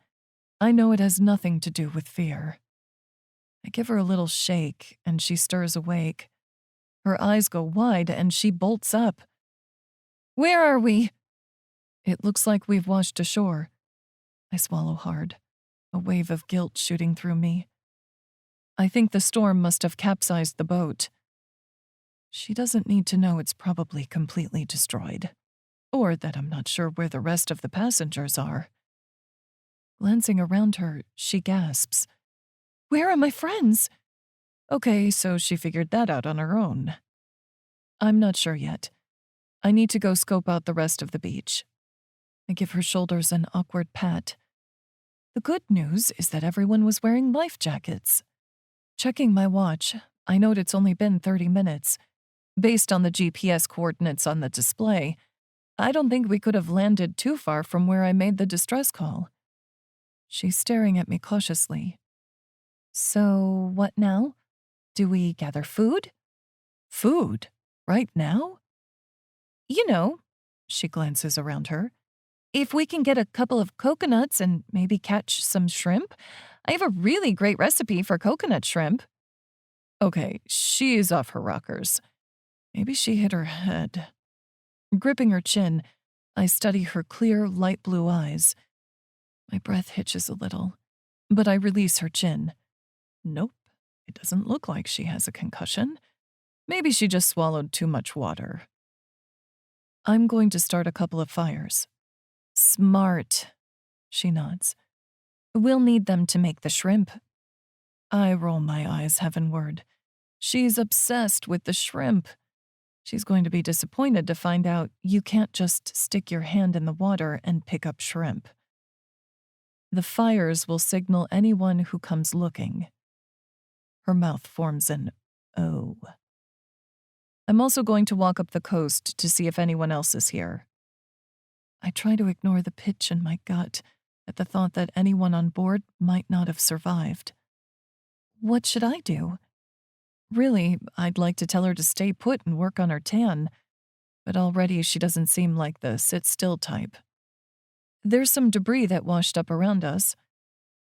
I know it has nothing to do with fear. I give her a little shake, and she stirs awake. Her eyes go wide, and she bolts up. Where are we? It looks like we've washed ashore. I swallow hard, a wave of guilt shooting through me. I think the storm must have capsized the boat. She doesn't need to know it's probably completely destroyed, or that I'm not sure where the rest of the passengers are. Glancing around her, she gasps. Where are my friends? Okay, so she figured that out on her own. I'm not sure yet. I need to go scope out the rest of the beach. I give her shoulders an awkward pat. The good news is that everyone was wearing life jackets. Checking my watch, I note it's only been 30 minutes. Based on the GPS coordinates on the display, I don't think we could have landed too far from where I made the distress call. She's staring at me cautiously. So, what now? Do we gather food? Food? Right now? You know, she glances around her. If we can get a couple of coconuts and maybe catch some shrimp, I have a really great recipe for coconut shrimp. Okay, she's off her rockers. Maybe she hit her head. Gripping her chin, I study her clear, light blue eyes. My breath hitches a little, but I release her chin. Nope, it doesn't look like she has a concussion. Maybe she just swallowed too much water. I'm going to start a couple of fires. Smart, she nods. We'll need them to make the shrimp. I roll my eyes heavenward. She's obsessed with the shrimp. She's going to be disappointed to find out you can't just stick your hand in the water and pick up shrimp. The fires will signal anyone who comes looking. Her mouth forms an O. I'm also going to walk up the coast to see if anyone else is here. I try to ignore the pitch in my gut at the thought that anyone on board might not have survived. What should I do? Really, I'd like to tell her to stay put and work on her tan, but already she doesn't seem like the sit-still type. There's some debris that washed up around us.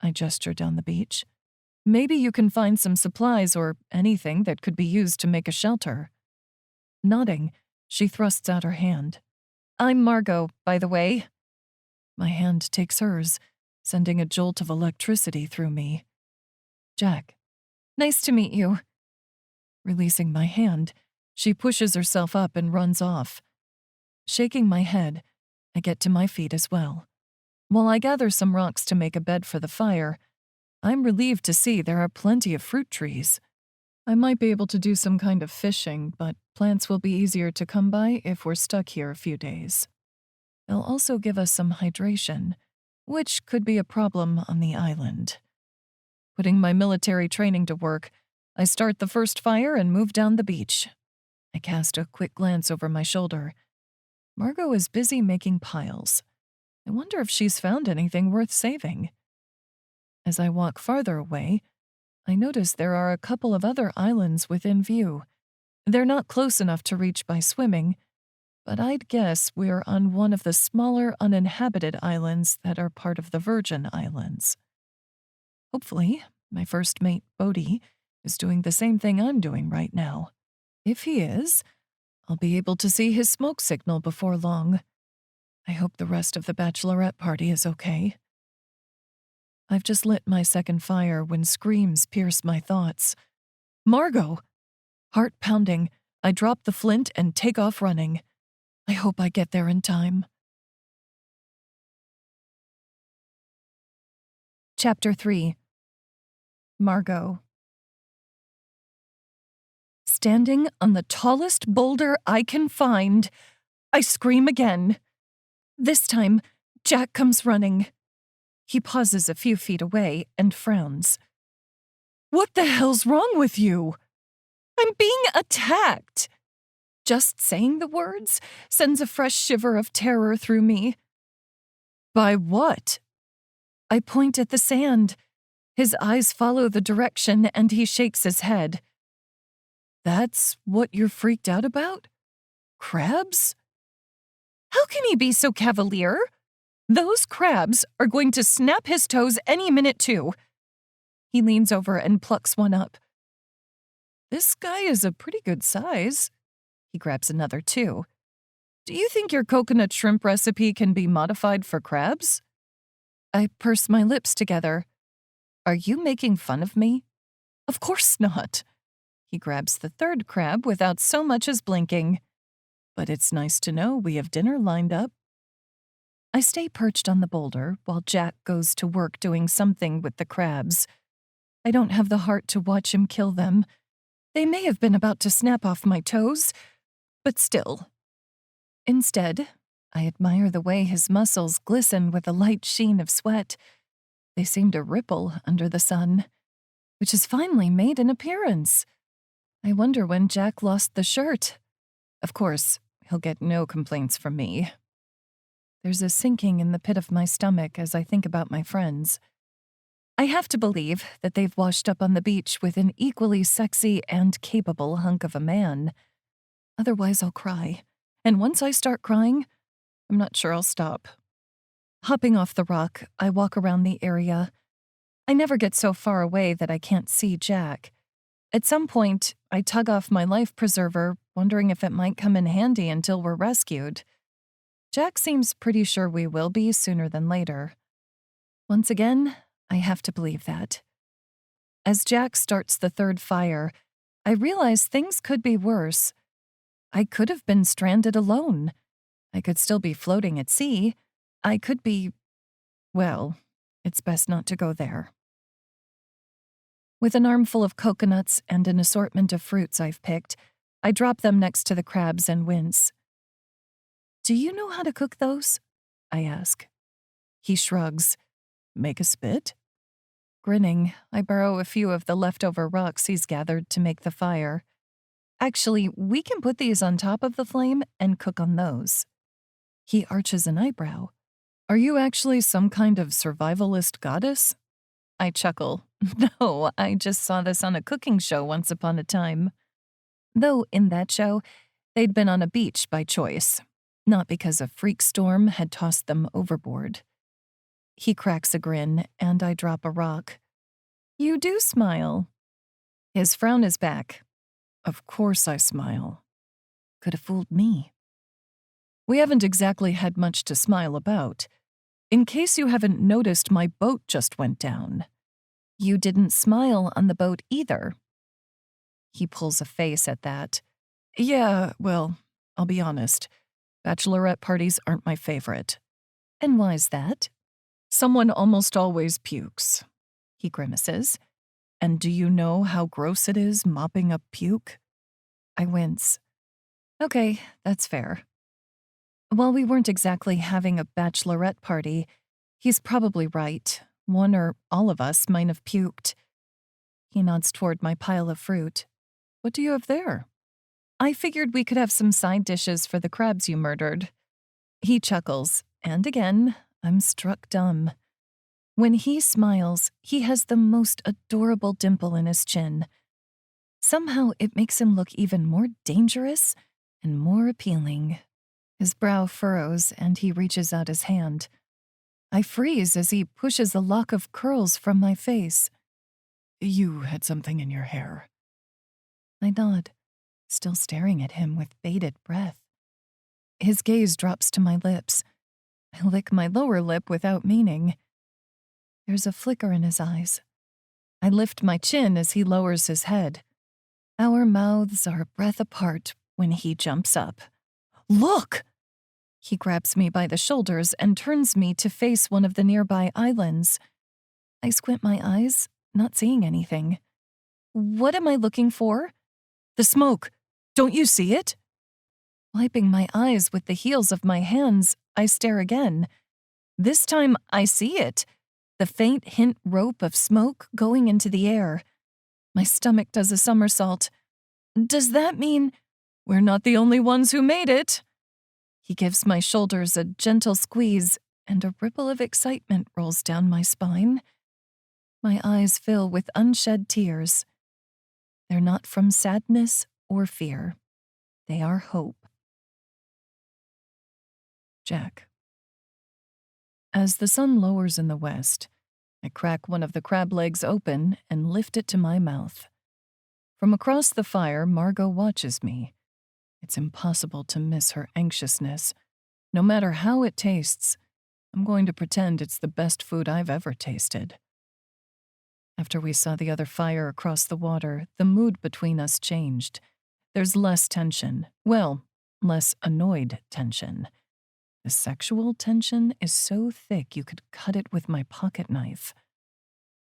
I gesture down the beach. Maybe you can find some supplies or anything that could be used to make a shelter. Nodding, she thrusts out her hand. I'm Margo, by the way. My hand takes hers, sending a jolt of electricity through me. Jack. Nice to meet you. Releasing my hand, she pushes herself up and runs off. Shaking my head, I get to my feet as well. While I gather some rocks to make a bed for the fire, I'm relieved to see there are plenty of fruit trees. I might be able to do some kind of fishing, but plants will be easier to come by if we're stuck here a few days. They'll also give us some hydration, which could be a problem on the island. Putting my military training to work, I start the first fire and move down the beach. I cast a quick glance over my shoulder. Margo is busy making piles. I wonder if she's found anything worth saving. As I walk farther away, I notice there are a couple of other islands within view. They're not close enough to reach by swimming, but I'd guess we're on one of the smaller uninhabited islands that are part of the Virgin Islands. Hopefully, my first mate, Bodhi, is doing the same thing I'm doing right now. If he is, I'll be able to see his smoke signal before long. I hope the rest of the bachelorette party is okay. I've just lit my second fire when screams pierce my thoughts. Margo! Heart pounding, I drop the flint and take off running. I hope I get there in time. Chapter 3. Margo. Standing on the tallest boulder I can find, I scream again. This time, Jack comes running. He pauses a few feet away and frowns. What the hell's wrong with you? I'm being attacked. Just saying the words sends a fresh shiver of terror through me. By what? I point at the sand. His eyes follow the direction and he shakes his head. That's what you're freaked out about? Crabs? How can he be so cavalier? Those crabs are going to snap his toes any minute too. He leans over and plucks one up. This guy is a pretty good size. He grabs another too. Do you think your coconut shrimp recipe can be modified for crabs? I purse my lips together. Are you making fun of me? Of course not. He grabs the third crab without so much as blinking. But it's nice to know we have dinner lined up. I stay perched on the boulder while Jack goes to work doing something with the crabs. I don't have the heart to watch him kill them. They may have been about to snap off my toes, but still. Instead, I admire the way his muscles glisten with a light sheen of sweat. They seem to ripple under the sun, which has finally made an appearance. I wonder when Jack lost the shirt. Of course, he'll get no complaints from me. There's a sinking in the pit of my stomach as I think about my friends. I have to believe that they've washed up on the beach with an equally sexy and capable hunk of a man. Otherwise, I'll cry. And once I start crying, I'm not sure I'll stop. Hopping off the rock, I walk around the area. I never get so far away that I can't see Jack. At some point, I tug off my life preserver, wondering if it might come in handy until we're rescued. Jack seems pretty sure we will be sooner than later. Once again, I have to believe that. As Jack starts the third fire, I realize things could be worse. I could have been stranded alone. I could still be floating at sea. I could be... well, it's best not to go there. With an armful of coconuts and an assortment of fruits I've picked, I drop them next to the crabs and wince. "Do you know how to cook those?" I ask. He shrugs. "Make a spit?" Grinning, I borrow a few of the leftover rocks he's gathered to make the fire. "Actually, we can put these on top of the flame and cook on those." He arches an eyebrow. "Are you actually some kind of survivalist goddess?" I chuckle. "No, I just saw this on a cooking show once upon a time." Though in that show, they'd been on a beach by choice, not because a freak storm had tossed them overboard. He cracks a grin, and I drop a rock. "You do smile." His frown is back. Of course I smile. Could have fooled me. We haven't exactly had much to smile about. In case you haven't noticed, my boat just went down. You didn't smile on the boat either. He pulls a face at that. "Yeah, well, I'll be honest. Bachelorette parties aren't my favorite." "And why's that?" "Someone almost always pukes." He grimaces. "And do you know how gross it is mopping up puke?" I wince. Okay, that's fair. While we weren't exactly having a bachelorette party, he's probably right. One or all of us might have puked. He nods toward my pile of fruit. "What do you have there?" "I figured we could have some side dishes for the crabs you murdered." He chuckles, and again, I'm struck dumb. When he smiles, he has the most adorable dimple in his chin. Somehow it makes him look even more dangerous and more appealing. His brow furrows, and he reaches out his hand. I freeze as he pushes a lock of curls from my face. "You had something in your hair." I nod, still staring at him with bated breath. His gaze drops to my lips. I lick my lower lip without meaning. There's a flicker in his eyes. I lift my chin as he lowers his head. Our mouths are a breath apart when he jumps up. "Look!" He grabs me by the shoulders and turns me to face one of the nearby islands. I squint my eyes, not seeing anything. "What am I looking for?" "The smoke. Don't you see it?" Wiping my eyes with the heels of my hands, I stare again. This time I see it. The faint hint rope of smoke going into the air. My stomach does a somersault. "Does that mean we're not the only ones who made it?" He gives my shoulders a gentle squeeze, and a ripple of excitement rolls down my spine. My eyes fill with unshed tears. They're not from sadness or fear. They are hope. Jack. As the sun lowers in the west, I crack one of the crab legs open and lift it to my mouth. From across the fire, Margo watches me. It's impossible to miss her anxiousness. No matter how it tastes, I'm going to pretend it's the best food I've ever tasted. After we saw the other fire across the water, the mood between us changed. There's less tension. Well, less annoyed tension. The sexual tension is so thick you could cut it with my pocket knife.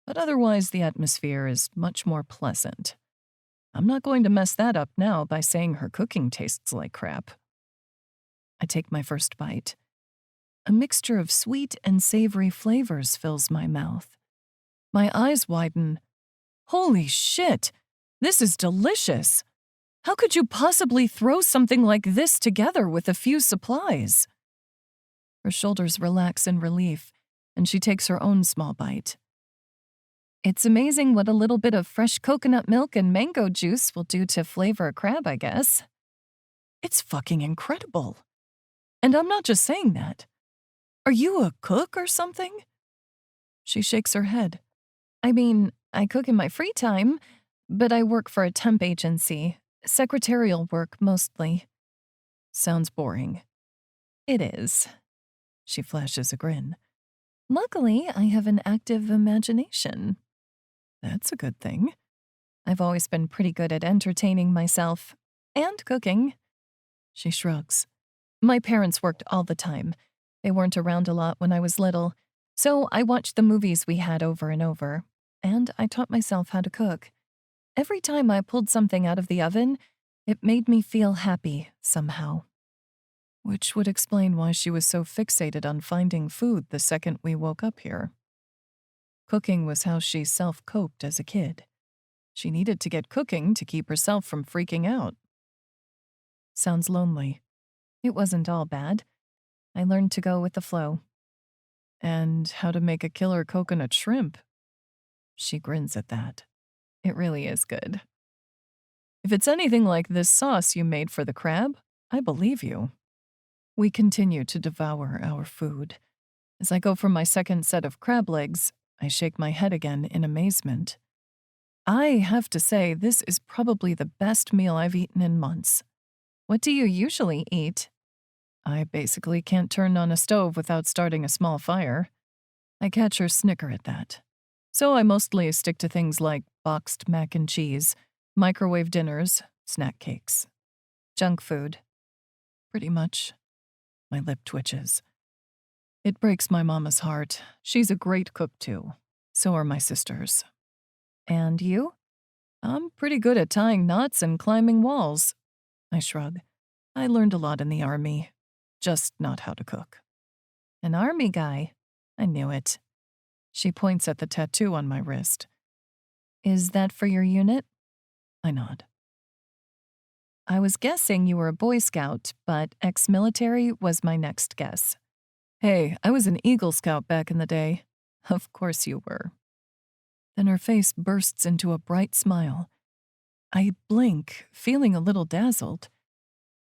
But otherwise, the atmosphere is much more pleasant. I'm not going to mess that up now by saying her cooking tastes like crap. I take my first bite. A mixture of sweet and savory flavors fills my mouth. My eyes widen. Holy shit! This is delicious! How could you possibly throw something like this together with a few supplies? Her shoulders relax in relief, and she takes her own small bite. It's amazing what a little bit of fresh coconut milk and mango juice will do to flavor a crab, I guess. It's fucking incredible. And I'm not just saying that. Are you a cook or something? She shakes her head. I mean, I cook in my free time, but I work for a temp agency, secretarial work mostly. Sounds boring. It is. She flashes a grin. Luckily, I have an active imagination. That's a good thing. I've always been pretty good at entertaining myself and cooking. She shrugs. My parents worked all the time. They weren't around a lot when I was little, so I watched the movies we had over and over, and I taught myself how to cook. Every time I pulled something out of the oven, it made me feel happy somehow. Which would explain why she was so fixated on finding food the second we woke up here. Cooking was how she self-coped as a kid. She needed to get cooking to keep herself from freaking out. Sounds lonely. It wasn't all bad. I learned to go with the flow. And how to make a killer coconut shrimp. She grins at that. It really is good. If it's anything like this sauce you made for the crab, I believe you. We continue to devour our food. As I go for my second set of crab legs, I shake my head again in amazement. I have to say, this is probably the best meal I've eaten in months. What do you usually eat? I basically can't turn on a stove without starting a small fire. I catch her snicker at that. So I mostly stick to things like boxed mac and cheese, microwave dinners, snack cakes. Junk food. Pretty much. My lip twitches. It breaks my mama's heart. She's a great cook, too. So are my sisters. And you? I'm pretty good at tying knots and climbing walls. I shrug. I learned a lot in the army. Just not how to cook. An army guy? I knew it. She points at the tattoo on my wrist. Is that for your unit? I nod. I was guessing you were a Boy Scout, but ex-military was my next guess. Hey, I was an Eagle Scout back in the day. Of course you were. Then her face bursts into a bright smile. I blink, feeling a little dazzled.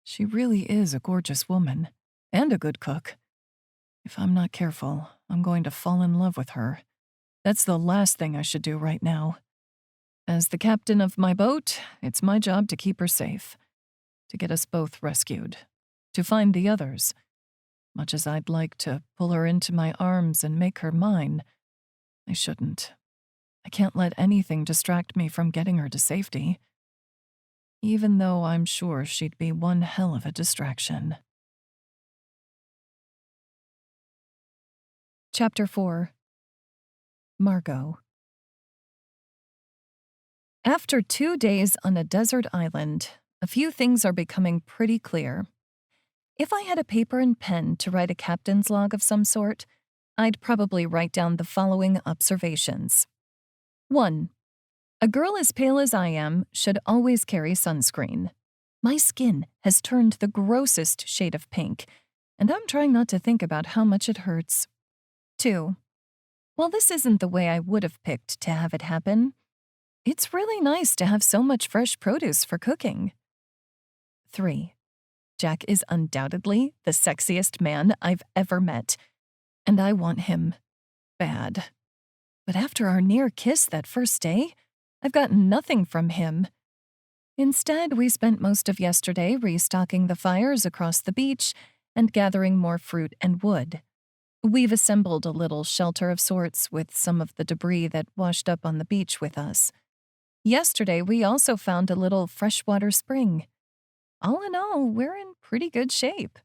She really is a gorgeous woman, and a good cook. If I'm not careful, I'm going to fall in love with her. That's the last thing I should do right now. As the captain of my boat, it's my job to keep her safe, to get us both rescued, to find the others. Much as I'd like to pull her into my arms and make her mine, I shouldn't. I can't let anything distract me from getting her to safety. Even though I'm sure she'd be one hell of a distraction. Chapter 4. Margo. After 2 days on a desert island, a few things are becoming pretty clear. If I had a paper and pen to write a captain's log of some sort, I'd probably write down the following observations. 1. A girl as pale as I am should always carry sunscreen. My skin has turned the grossest shade of pink, and I'm trying not to think about how much it hurts. 2. While this isn't the way I would have picked to have it happen, it's really nice to have so much fresh produce for cooking. 3. Jack is undoubtedly the sexiest man I've ever met, and I want him bad. But after our near kiss that first day, I've gotten nothing from him. Instead, we spent most of yesterday restocking the fires across the beach and gathering more fruit and wood. We've assembled a little shelter of sorts with some of the debris that washed up on the beach with us. Yesterday, we also found a little freshwater spring. All in all, we're in pretty good shape.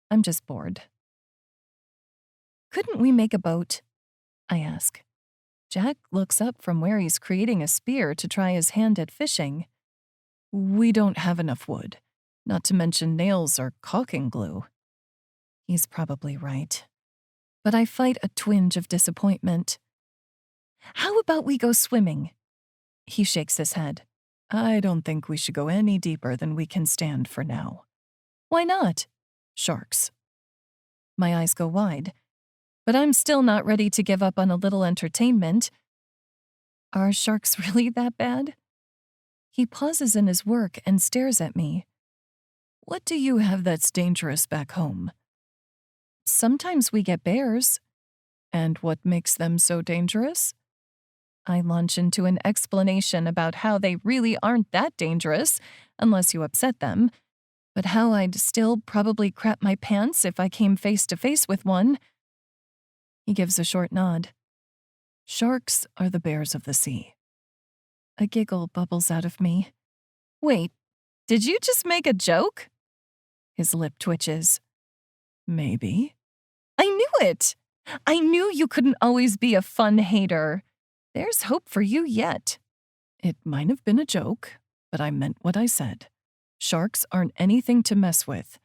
I'm just bored. Couldn't we make a boat? I ask. Jack looks up from where he's creating a spear to try his hand at fishing. We don't have enough wood, not to mention nails or caulking glue. He's probably right. But I fight a twinge of disappointment. How about we go swimming? He shakes his head. I don't think we should go any deeper than we can stand for now. Why not? Sharks. My eyes go wide. But I'm still not ready to give up on a little entertainment. Are sharks really that bad? He pauses in his work and stares at me. What do you have that's dangerous back home? Sometimes we get bears. And what makes them so dangerous? I launch into an explanation about how they really aren't that dangerous, unless you upset them, but how I'd still probably crap my pants if I came face to face with one. He gives a short nod. Sharks are the bears of the sea. A giggle bubbles out of me. Wait, did you just make a joke? His lip twitches. Maybe. I knew it! I knew you couldn't always be a fun hater. There's hope for you yet. It might have been a joke, but I meant what I said. Sharks aren't anything to mess with,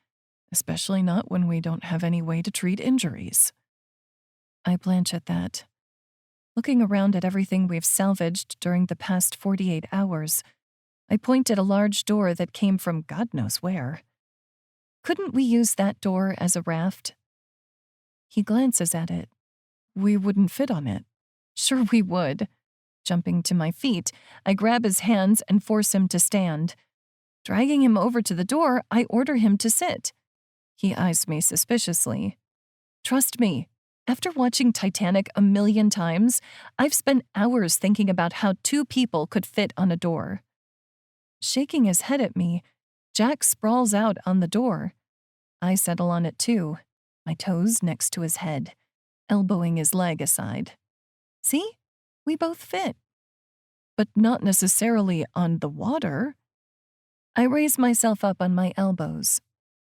especially not when we don't have any way to treat injuries. I blanch at that. Looking around at everything we've salvaged during the past 48 hours, I point at a large door that came from God knows where. Couldn't we use that door as a raft? He glances at it. We wouldn't fit on it. Sure we would. Jumping to my feet, I grab his hands and force him to stand. Dragging him over to the door, I order him to sit. He eyes me suspiciously. Trust me, after watching Titanic a million times, I've spent hours thinking about how two people could fit on a door. Shaking his head at me, Jack sprawls out on the door. I settle on it too, my toes next to his head, elbowing his leg aside. See? We both fit. But not necessarily on the water. I raise myself up on my elbows.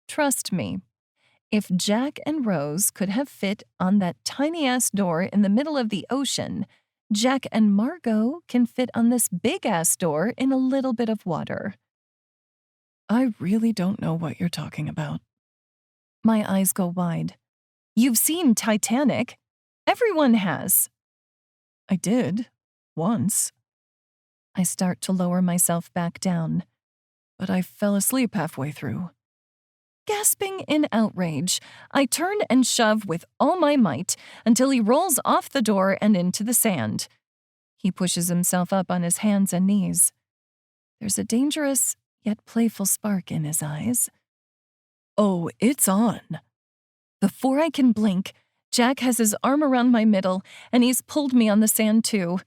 Trust me, if Jack and Rose could have fit on that tiny-ass door in the middle of the ocean, Jack and Margo can fit on this big-ass door in a little bit of water. I really don't know what you're talking about. My eyes go wide. You've seen Titanic. Everyone has. I did, once. I start to lower myself back down, but I fell asleep halfway through. Gasping in outrage, I turn and shove with all my might until he rolls off the door and into the sand. He pushes himself up on his hands and knees. There's a dangerous yet playful spark in his eyes. Oh, it's on. Before I can blink, Jack has his arm around my middle, and he's pulled me on the sand too.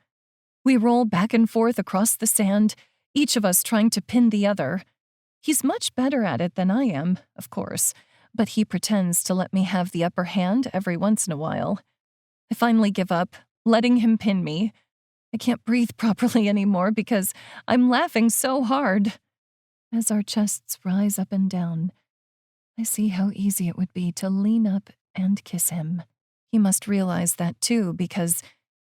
We roll back and forth across the sand, each of us trying to pin the other. He's much better at it than I am, of course, but he pretends to let me have the upper hand every once in a while. I finally give up, letting him pin me. I can't breathe properly anymore because I'm laughing so hard. As our chests rise up and down, I see how easy it would be to lean up and kiss him. He must realize that too, because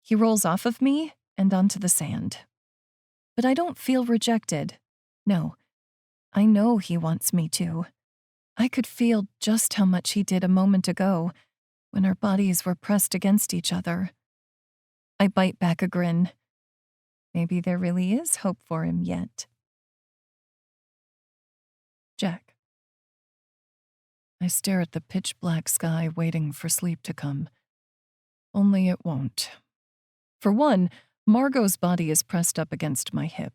he rolls off of me and onto the sand. But I don't feel rejected. No, I know he wants me to. I could feel just how much he did a moment ago, when our bodies were pressed against each other. I bite back a grin. Maybe there really is hope for him yet. Jack. I stare at the pitch-black sky waiting for sleep to come. Only it won't. For one, Margo's body is pressed up against my hip.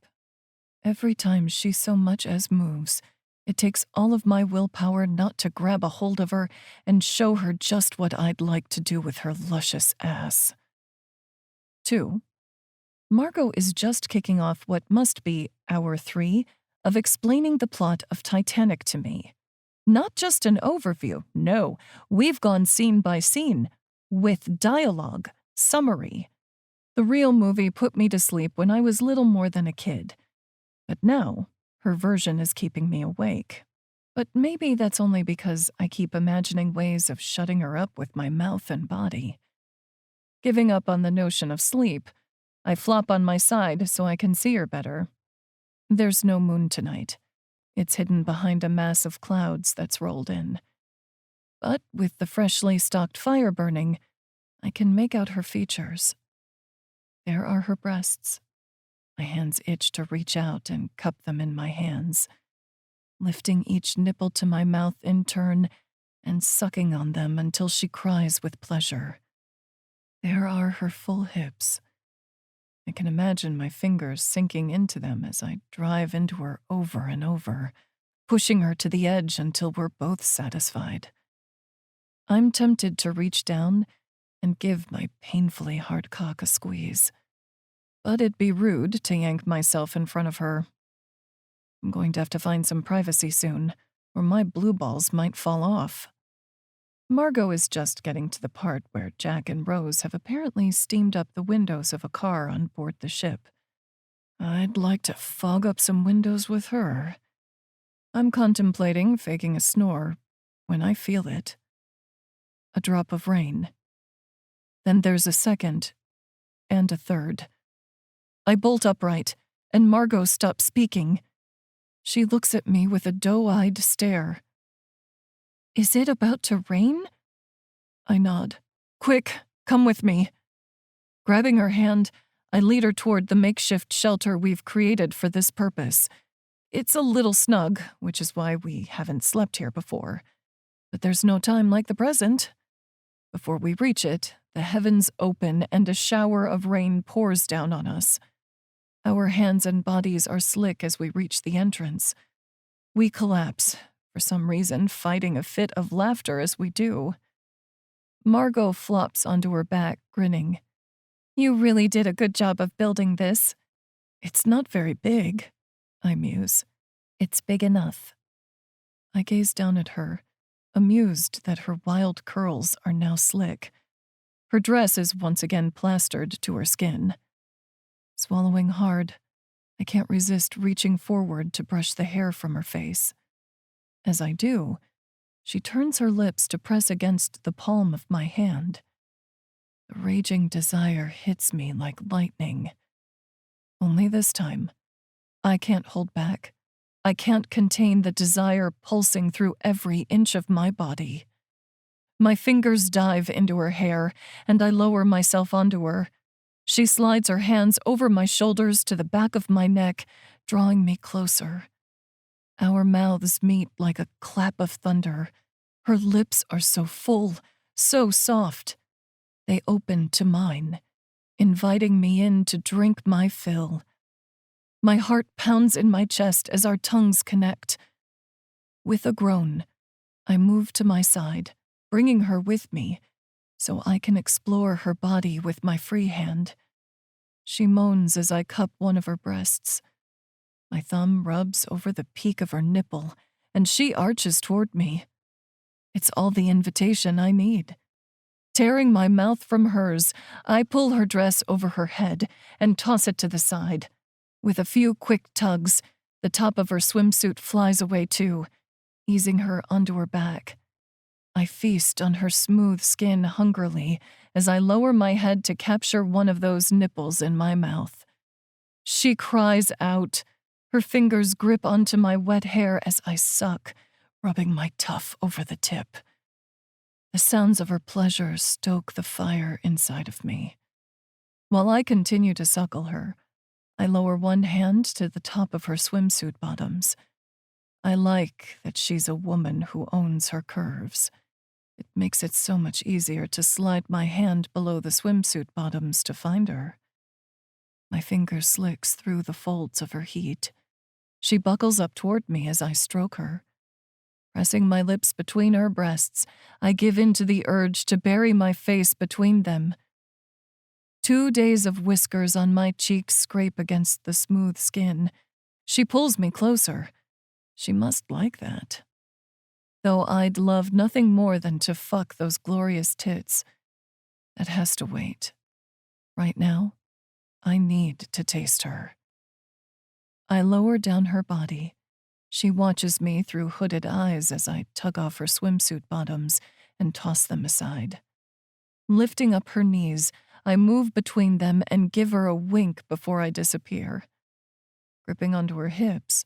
Every time she so much as moves, it takes all of my willpower not to grab a hold of her and show her just what I'd like to do with her luscious ass. 2. Margo is just kicking off what must be hour 3 of explaining the plot of Titanic to me. Not just an overview, no, we've gone scene by scene, with dialogue, summary. The real movie put me to sleep when I was little more than a kid. But now, her version is keeping me awake. But maybe that's only because I keep imagining ways of shutting her up with my mouth and body. Giving up on the notion of sleep, I flop on my side so I can see her better. There's no moon tonight. It's hidden behind a mass of clouds that's rolled in. But with the freshly stocked fire burning, I can make out her features. There are her breasts. My hands itch to reach out and cup them in my hands, lifting each nipple to my mouth in turn and sucking on them until she cries with pleasure. There are her full hips. I can imagine my fingers sinking into them as I drive into her over and over, pushing her to the edge until we're both satisfied. I'm tempted to reach down and give my painfully hard cock a squeeze. but it'd be rude to yank myself in front of her. I'm going to have to find some privacy soon, or my blue balls might fall off. Margo is just getting to the part where Jack and Rose have apparently steamed up the windows of a car on board the ship. I'd like to fog up some windows with her. I'm contemplating faking a snore when I feel it. A drop of rain. Then there's a second, and a third. I bolt upright, and Margo stops speaking. She looks at me with a doe-eyed stare. Is it about to rain? I nod. Quick, come with me. Grabbing her hand, I lead her toward the makeshift shelter we've created for this purpose. It's a little snug, which is why we haven't slept here before. But there's no time like the present. Before we reach it, the heavens open and a shower of rain pours down on us. Our hands and bodies are slick as we reach the entrance. We collapse, for some reason fighting a fit of laughter as we do. Margo flops onto her back, grinning. You really did a good job of building this. It's not very big, I muse. It's big enough. I gaze down at her, amused that her wild curls are now slick. Her dress is once again plastered to her skin. Swallowing hard, I can't resist reaching forward to brush the hair from her face. As I do, she turns her lips to press against the palm of my hand. The raging desire hits me like lightning. Only this time, I can't hold back. I can't contain the desire pulsing through every inch of my body. My fingers dive into her hair, and I lower myself onto her. She slides her hands over my shoulders to the back of my neck, drawing me closer. Our mouths meet like a clap of thunder. Her lips are so full, so soft. They open to mine, inviting me in to drink my fill. My heart pounds in my chest as our tongues connect. With a groan, I move to my side, bringing her with me, so I can explore her body with my free hand. She moans as I cup one of her breasts. My thumb rubs over the peak of her nipple, and she arches toward me. It's all the invitation I need. Tearing my mouth from hers, I pull her dress over her head and toss it to the side. With a few quick tugs, the top of her swimsuit flies away too, easing her onto her back. I feast on her smooth skin hungrily as I lower my head to capture one of those nipples in my mouth. She cries out. Her fingers grip onto my wet hair as I suck, rubbing my tuff over the tip. The sounds of her pleasure stoke the fire inside of me. While I continue to suckle her, I lower one hand to the top of her swimsuit bottoms. I like that she's a woman who owns her curves. It makes it so much easier to slide my hand below the swimsuit bottoms to find her. My finger slicks through the folds of her heat. She buckles up toward me as I stroke her. Pressing my lips between her breasts, I give in to the urge to bury my face between them. 2 days of whiskers on my cheeks scrape against the smooth skin. She pulls me closer. She must like that. Though I'd love nothing more than to fuck those glorious tits. That has to wait. Right now, I need to taste her. I lower down her body. She watches me through hooded eyes as I tug off her swimsuit bottoms and toss them aside. Lifting up her knees, I move between them and give her a wink before I disappear. Gripping onto her hips,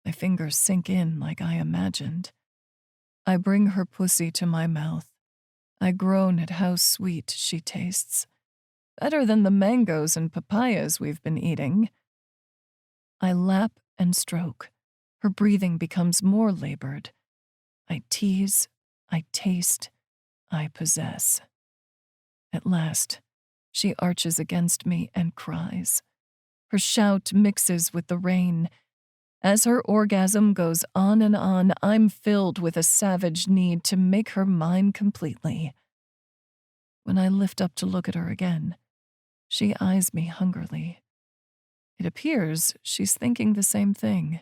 my fingers sink in like I imagined. I bring her pussy to my mouth. I groan at how sweet she tastes. Better than the mangoes and papayas we've been eating. I lap and stroke. Her breathing becomes more labored. I tease, I taste, I possess. At last, she arches against me and cries. Her shout mixes with the rain. As her orgasm goes on and on, I'm filled with a savage need to make her mine completely. When I lift up to look at her again, she eyes me hungrily, It appears she's thinking the same thing.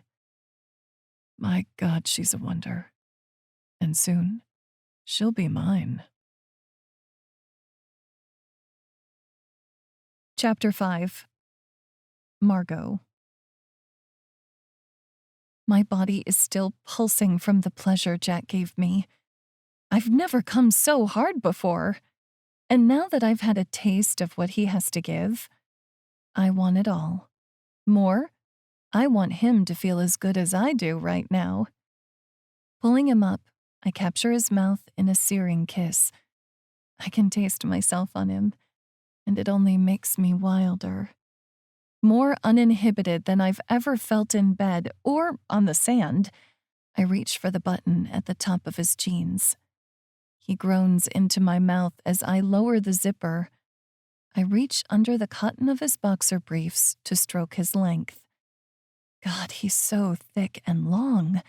My God, she's a wonder. And soon, she'll be mine. Chapter 5. Margo. My body is still pulsing from the pleasure Jack gave me. I've never come so hard before. And now that I've had a taste of what he has to give, I want it all. More, I want him to feel as good as I do right now. Pulling him up, I capture his mouth in a searing kiss. I can taste myself on him, and it only makes me wilder. More uninhibited than I've ever felt in bed or on the sand, I reach for the button at the top of his jeans. He groans into my mouth as I lower the zipper. I reach under the cotton of his boxer briefs to stroke his length. God, he's so thick and long.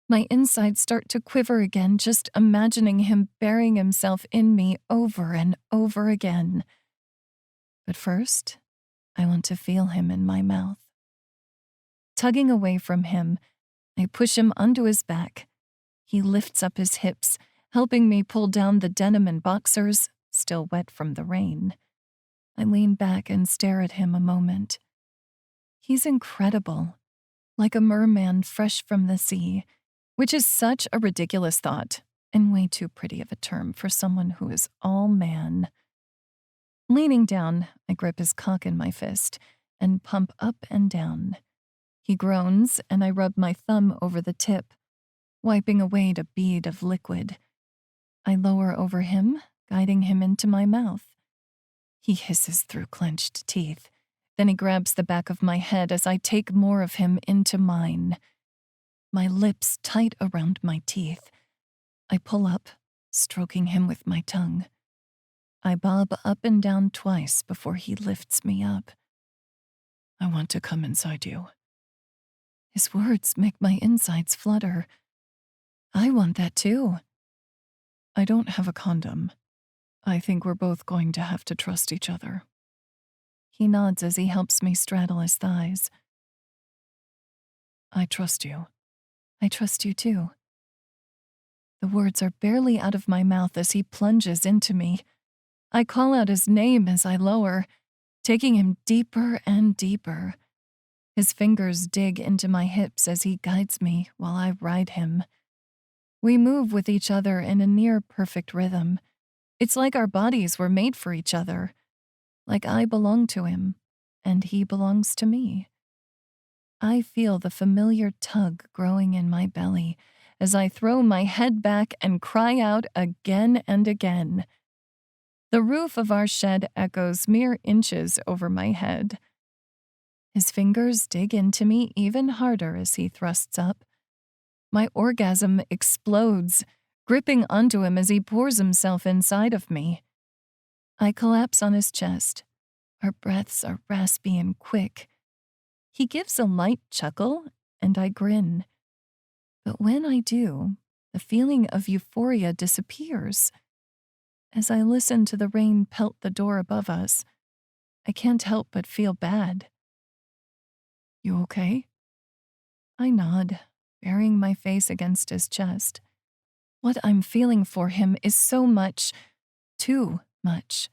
My insides start to quiver again just imagining him burying himself in me over and over again. But first, I want to feel him in my mouth. Tugging away from him, I push him onto his back. He lifts up his hips, helping me pull down the denim and boxers, still wet from the rain. I lean back and stare at him a moment. He's incredible, like a merman fresh from the sea, which is such a ridiculous thought and way too pretty of a term for someone who is all man. Leaning down, I grip his cock in my fist and pump up and down. He groans, and I rub my thumb over the tip, wiping away a bead of liquid. I lower over him, guiding him into my mouth. He hisses through clenched teeth. Then he grabs the back of my head as I take more of him into mine. My lips tight around my teeth. I pull up, stroking him with my tongue. I bob up and down twice before he lifts me up. I want to come inside you. His words make my insides flutter. I want that too. I don't have a condom. I think we're both going to have to trust each other. He nods as he helps me straddle his thighs. I trust you. I trust you too. The words are barely out of my mouth as he plunges into me. I call out his name as I lower, taking him deeper and deeper. His fingers dig into my hips as he guides me while I ride him. We move with each other in a near-perfect rhythm. It's like our bodies were made for each other. Like I belong to him, and he belongs to me. I feel the familiar tug growing in my belly as I throw my head back and cry out again and again. The roof of our shed echoes mere inches over my head. His fingers dig into me even harder as he thrusts up. My orgasm explodes, gripping onto him as he pours himself inside of me. I collapse on his chest. Our breaths are raspy and quick. He gives a light chuckle, and I grin. But when I do, the feeling of euphoria disappears. As I listen to the rain pelt the door above us, I can't help but feel bad. You okay? I nod, burying my face against his chest. What I'm feeling for him is so much, too much.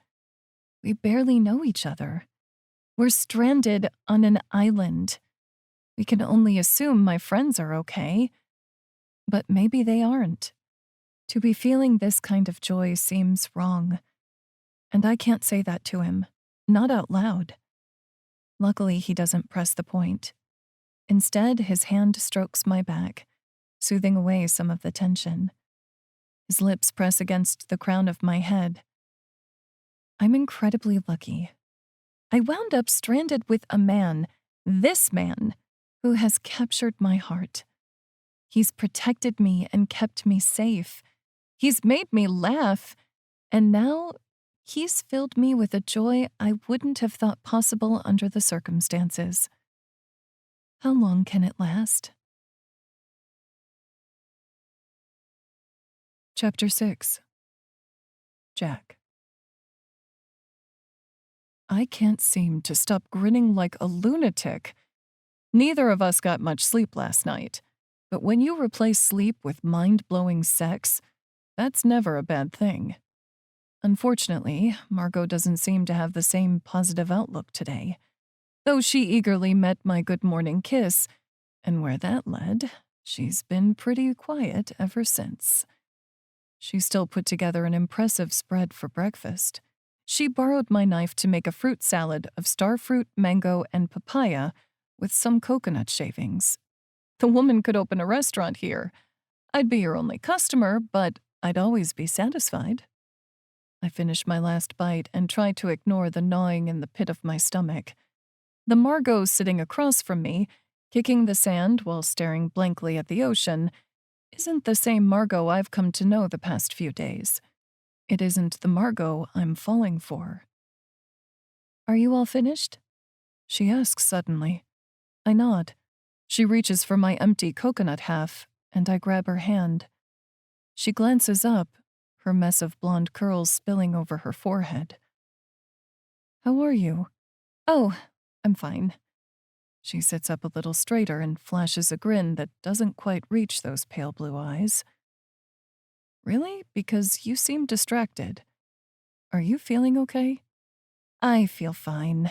We barely know each other. We're stranded on an island. We can only assume my friends are okay. But maybe they aren't. To be feeling this kind of joy seems wrong. And I can't say that to him, not out loud. Luckily, he doesn't press the point. Instead, his hand strokes my back, soothing away some of the tension. His lips press against the crown of my head. I'm incredibly lucky. I wound up stranded with a man, this man, who has captured my heart. He's protected me and kept me safe. He's made me laugh. And now he's filled me with a joy I wouldn't have thought possible under the circumstances. How long can it last? Chapter 6. Jack. I can't seem to stop grinning like a lunatic. Neither of us got much sleep last night, but when you replace sleep with mind-blowing sex, that's never a bad thing. Unfortunately, Margo doesn't seem to have the same positive outlook today, though she eagerly met my good morning kiss, and where that led, she's been pretty quiet ever since. She still put together an impressive spread for breakfast. She borrowed my knife to make a fruit salad of starfruit, mango, and papaya with some coconut shavings. The woman could open a restaurant here. I'd be her only customer, but I'd always be satisfied. I finished my last bite and tried to ignore the gnawing in the pit of my stomach. The Margo sitting across from me, kicking the sand while staring blankly at the ocean, isn't the same Margo I've come to know the past few days. It isn't the Margo I'm falling for. "Are you all finished?" she asks suddenly. I nod. She reaches for my empty coconut half, and I grab her hand. She glances up, her mess of blonde curls spilling over her forehead. "How are you?" "Oh, I'm fine." She sits up a little straighter and flashes a grin that doesn't quite reach those pale blue eyes. "Really? Because you seem distracted. Are you feeling okay?" "I feel fine."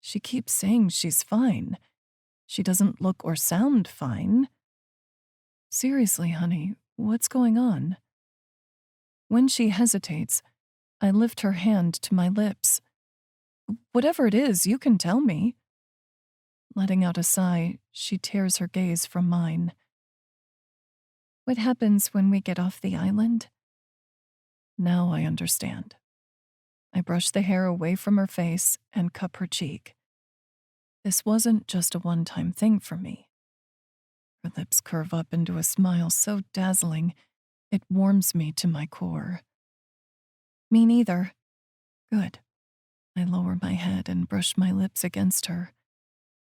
She keeps saying she's fine. She doesn't look or sound fine. Seriously, honey, what's going on? When she hesitates, I lift her hand to my lips. "Whatever it is, you can tell me." Letting out a sigh, she tears her gaze from mine. "What happens when we get off the island?" Now I understand. I brush the hair away from her face and cup her cheek. This wasn't just a one-time thing for me. Her lips curve up into a smile so dazzling, it warms me to my core. "Me neither." "Good." I lower my head and brush my lips against her.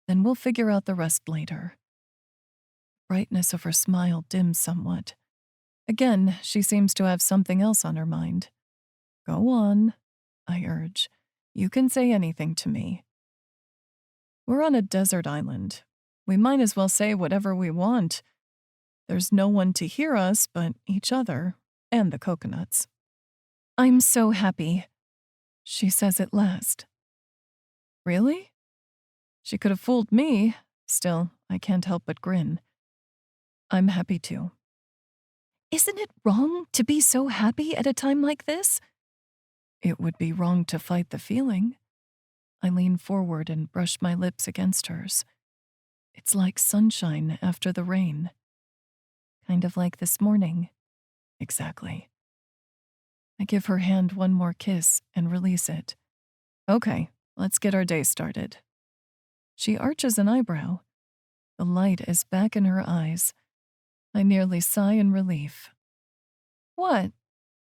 "Then we'll figure out the rest later." The brightness of her smile dims somewhat. Again, she seems to have something else on her mind. "Go on," I urge. "You can say anything to me." We're on a desert island. We might as well say whatever we want. There's no one to hear us but each other and the coconuts. "I'm so happy," she says at last. "Really?" She could have fooled me. Still, I can't help but grin. I'm happy too. "Isn't it wrong to be so happy at a time like this?" It would be wrong to fight the feeling. I lean forward and brush my lips against hers. It's like sunshine after the rain. Kind of like this morning. Exactly. I give her hand one more kiss and release it. "Okay, let's get our day started." She arches an eyebrow. The light is back in her eyes. I nearly sigh in relief. "What?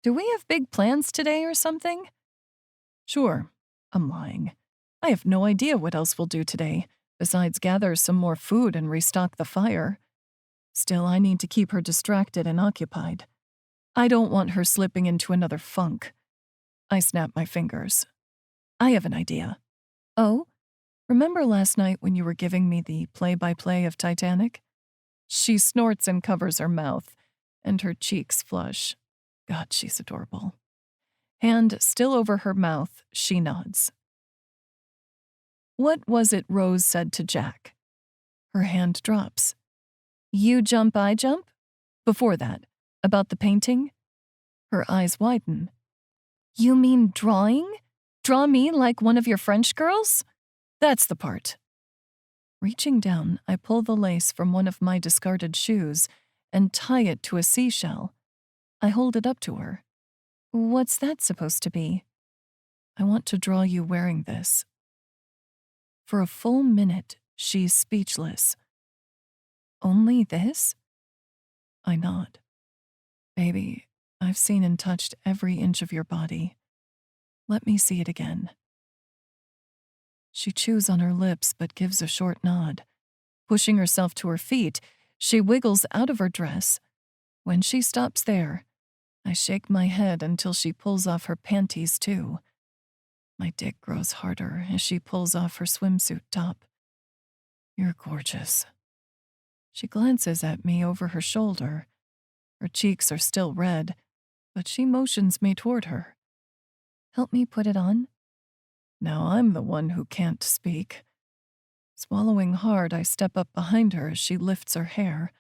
Do we have big plans today or something?" "Sure." I'm lying. I have no idea what else we'll do today, besides gather some more food and restock the fire. Still, I need to keep her distracted and occupied. I don't want her slipping into another funk. I snap my fingers. "I have an idea." "Oh? Remember last night when you were giving me the play-by-play of Titanic?" She snorts and covers her mouth, and her cheeks flush. God, she's adorable. Hand still over her mouth, she nods. "What was it Rose said to Jack?" Her hand drops. "You jump, I jump?" Before that, about the painting? Her eyes widen. "You mean drawing? Draw me like one of your French girls?" That's the part. Reaching down, I pull the lace from one of my discarded shoes and tie it to a seashell. I hold it up to her. "What's that supposed to be?" "I want to draw you wearing this." For a full minute, she's speechless. "Only this?" I nod. "Baby, I've seen and touched every inch of your body. Let me see it again." She chews on her lips but gives a short nod. Pushing herself to her feet, she wiggles out of her dress. When she stops there, I shake my head until she pulls off her panties too. My dick grows harder as she pulls off her swimsuit top. You're gorgeous. She glances at me over her shoulder. Her cheeks are still red, but she motions me toward her. Help me put it on? Now I'm the one who can't speak. Swallowing hard, I step up behind her as she lifts her hair.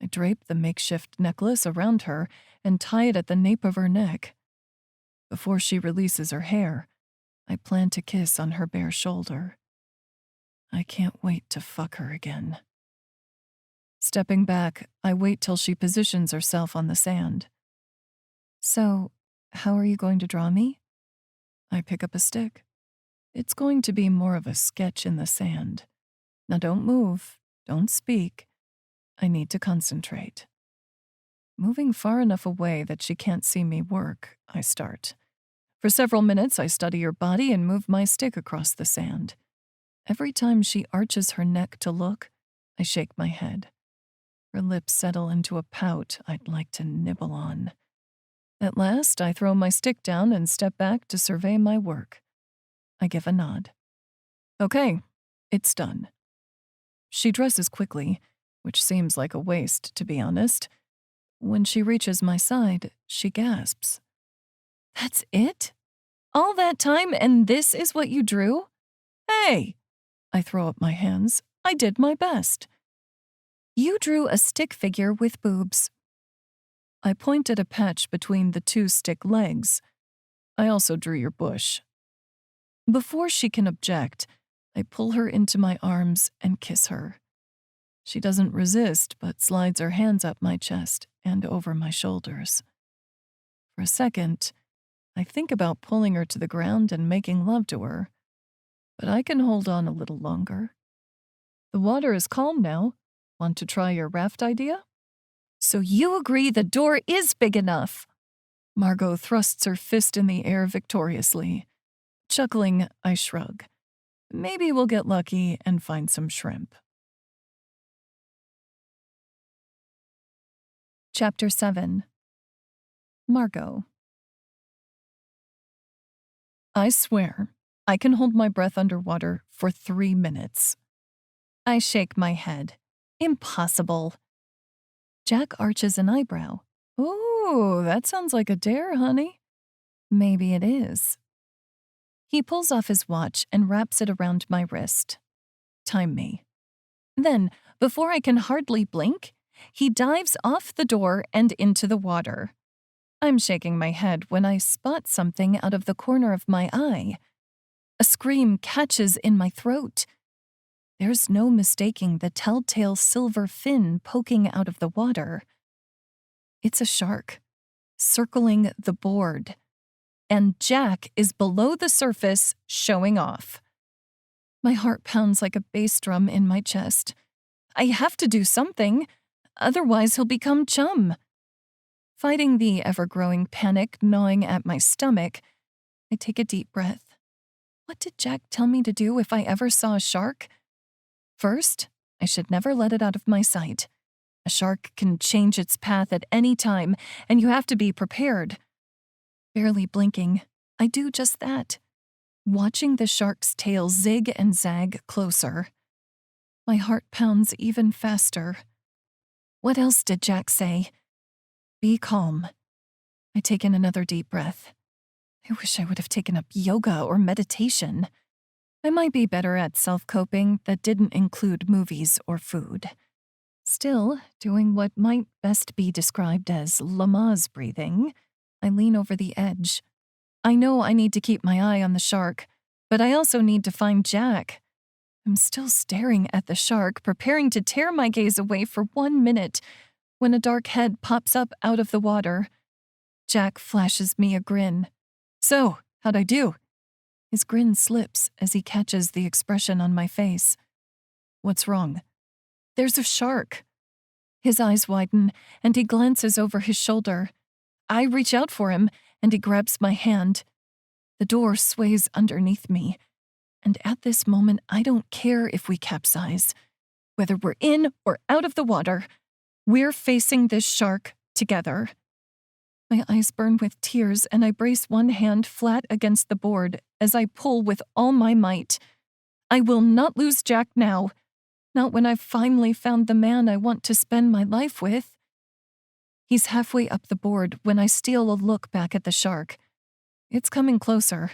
I drape the makeshift necklace around her and tie it at the nape of her neck. Before she releases her hair, I plant a kiss on her bare shoulder. I can't wait to fuck her again. Stepping back, I wait till she positions herself on the sand. So, how are you going to draw me? I pick up a stick. It's going to be more of a sketch in the sand. Now don't move, don't speak. I need to concentrate. Moving far enough away that she can't see me work, I start. For several minutes, I study her body and move my stick across the sand. Every time she arches her neck to look, I shake my head. Her lips settle into a pout I'd like to nibble on. At last, I throw my stick down and step back to survey my work. I give a nod. Okay, it's done. She dresses quickly, which seems like a waste, to be honest. When she reaches my side, she gasps. That's it? All that time and this is what you drew? Hey! I throw up my hands. I did my best. You drew a stick figure with boobs. I point at a patch between the two stick legs. I also drew your bush. Before she can object, I pull her into my arms and kiss her. She doesn't resist, but slides her hands up my chest and over my shoulders. For a second, I think about pulling her to the ground and making love to her, but I can hold on a little longer. The water is calm now. Want to try your raft idea? So you agree the door is big enough? Margo thrusts her fist in the air victoriously. Chuckling, I shrug. Maybe we'll get lucky and find some shrimp. Chapter 7. Margo. I swear, I can hold my breath underwater for 3 minutes. I shake my head. Impossible. Jack arches an eyebrow. Ooh, that sounds like a dare, honey. Maybe it is. He pulls off his watch and wraps it around my wrist. Time me. Then, before I can hardly blink, he dives off the door and into the water. I'm shaking my head when I spot something out of the corner of my eye. A scream catches in my throat. There's no mistaking the telltale silver fin poking out of the water. It's a shark, circling the board. And Jack is below the surface, showing off. My heart pounds like a bass drum in my chest. I have to do something, otherwise he'll become chum. Fighting the ever-growing panic gnawing at my stomach, I take a deep breath. What did Jack tell me to do if I ever saw a shark? First, I should never let it out of my sight. A shark can change its path at any time, and you have to be prepared. Barely blinking, I do just that, watching the shark's tail zig and zag closer. My heart pounds even faster. What else did Jack say? Be calm. I take in another deep breath. I wish I would have taken up yoga or meditation. I might be better at self-coping that didn't include movies or food. Still, doing what might best be described as Lamaze breathing, I lean over the edge. I know I need to keep my eye on the shark, but I also need to find Jack. I'm still staring at the shark, preparing to tear my gaze away for 1 minute, when a dark head pops up out of the water. Jack flashes me a grin. So, how'd I do? His grin slips as he catches the expression on my face. What's wrong? There's a shark. His eyes widen, and he glances over his shoulder. I reach out for him, and he grabs my hand. The door sways underneath me, and at this moment I don't care if we capsize. Whether we're in or out of the water, we're facing this shark together. My eyes burn with tears, and I brace one hand flat against the board as I pull with all my might. I will not lose Jack now, not when I've finally found the man I want to spend my life with. He's halfway up the board when I steal a look back at the shark. It's coming closer.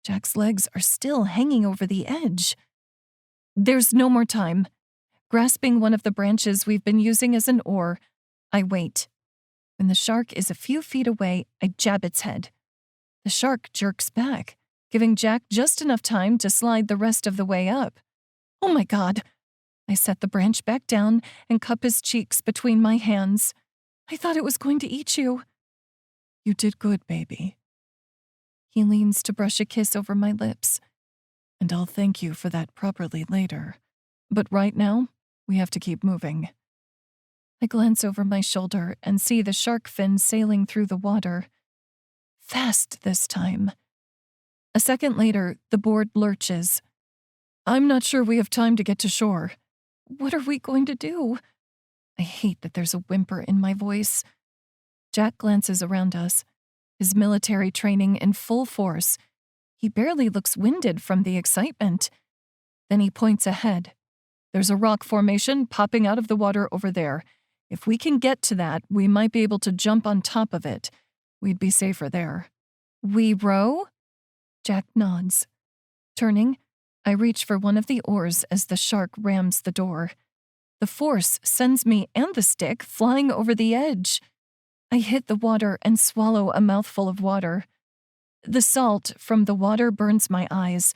Jack's legs are still hanging over the edge. There's no more time. Grasping one of the branches we've been using as an oar, I wait. When the shark is a few feet away, I jab its head. The shark jerks back, giving Jack just enough time to slide the rest of the way up. Oh my God! I set the branch back down and cup his cheeks between my hands. I thought it was going to eat you. You did good, baby. He leans to brush a kiss over my lips. And I'll thank you for that properly later. But right now, we have to keep moving. I glance over my shoulder and see the shark fin sailing through the water. Fast this time. A second later, the board lurches. I'm not sure we have time to get to shore. What are we going to do? I hate that there's a whimper in my voice. Jack glances around us, his military training in full force. He barely looks winded from the excitement. Then he points ahead. There's a rock formation popping out of the water over there. If we can get to that, we might be able to jump on top of it. We'd be safer there. We row? Jack nods. Turning, I reach for one of the oars as the shark rams the door. The force sends me and the stick flying over the edge. I hit the water and swallow a mouthful of water. The salt from the water burns my eyes.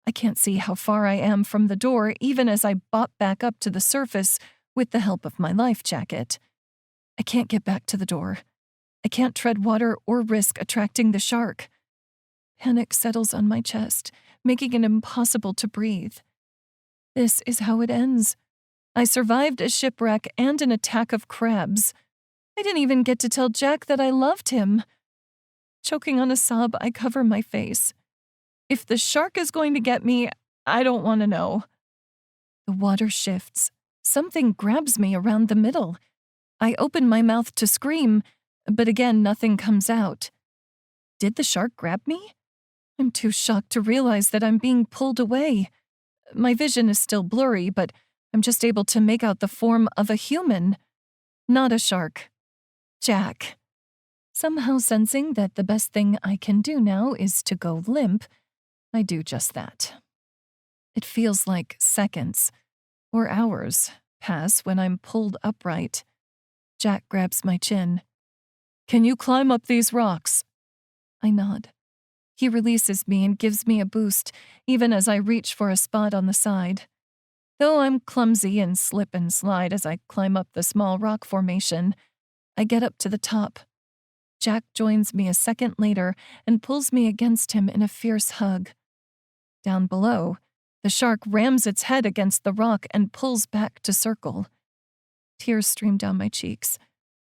I can't see how far I am from the door even as I bop back up to the surface with the help of my life jacket. I can't get back to the door. I can't tread water or risk attracting the shark. Panic settles on my chest, making it impossible to breathe. This is how it ends. I survived a shipwreck and an attack of crabs. I didn't even get to tell Jack that I loved him. Choking on a sob, I cover my face. If the shark is going to get me, I don't want to know. The water shifts. Something grabs me around the middle. I open my mouth to scream, but again nothing comes out. Did the shark grab me? I'm too shocked to realize that I'm being pulled away. My vision is still blurry, but I'm just able to make out the form of a human. Not a shark. Jack. Somehow sensing that the best thing I can do now is to go limp, I do just that. It feels like seconds, or hours, pass when I'm pulled upright. Jack grabs my chin. Can you climb up these rocks? I nod. He releases me and gives me a boost, even as I reach for a spot on the side. Though I'm clumsy and slip and slide as I climb up the small rock formation, I get up to the top. Jack joins me a second later and pulls me against him in a fierce hug. Down below, the shark rams its head against the rock and pulls back to circle. Tears stream down my cheeks.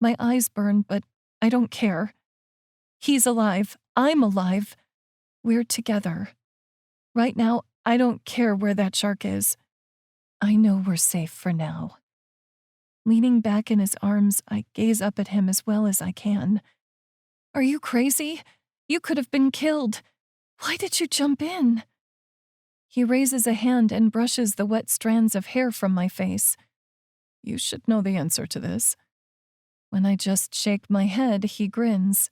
My eyes burn, but I don't care. He's alive. I'm alive. We're together. Right now, I don't care where that shark is. I know we're safe for now. Leaning back in his arms, I gaze up at him as well as I can. Are you crazy? You could have been killed. Why did you jump in? He raises a hand and brushes the wet strands of hair from my face. You should know the answer to this. When I just shake my head, he grins.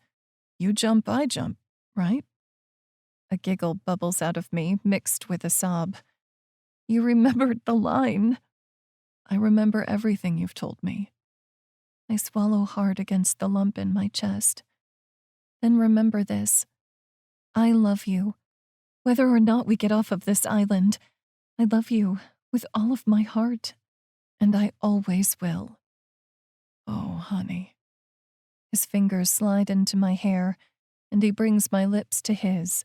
You jump, I jump, right? A giggle bubbles out of me, mixed with a sob. You remembered the line. I remember everything you've told me. I swallow hard against the lump in my chest. Then remember this. I love you. Whether or not we get off of this island, I love you with all of my heart, and I always will. Oh, honey. His fingers slide into my hair, and he brings my lips to his.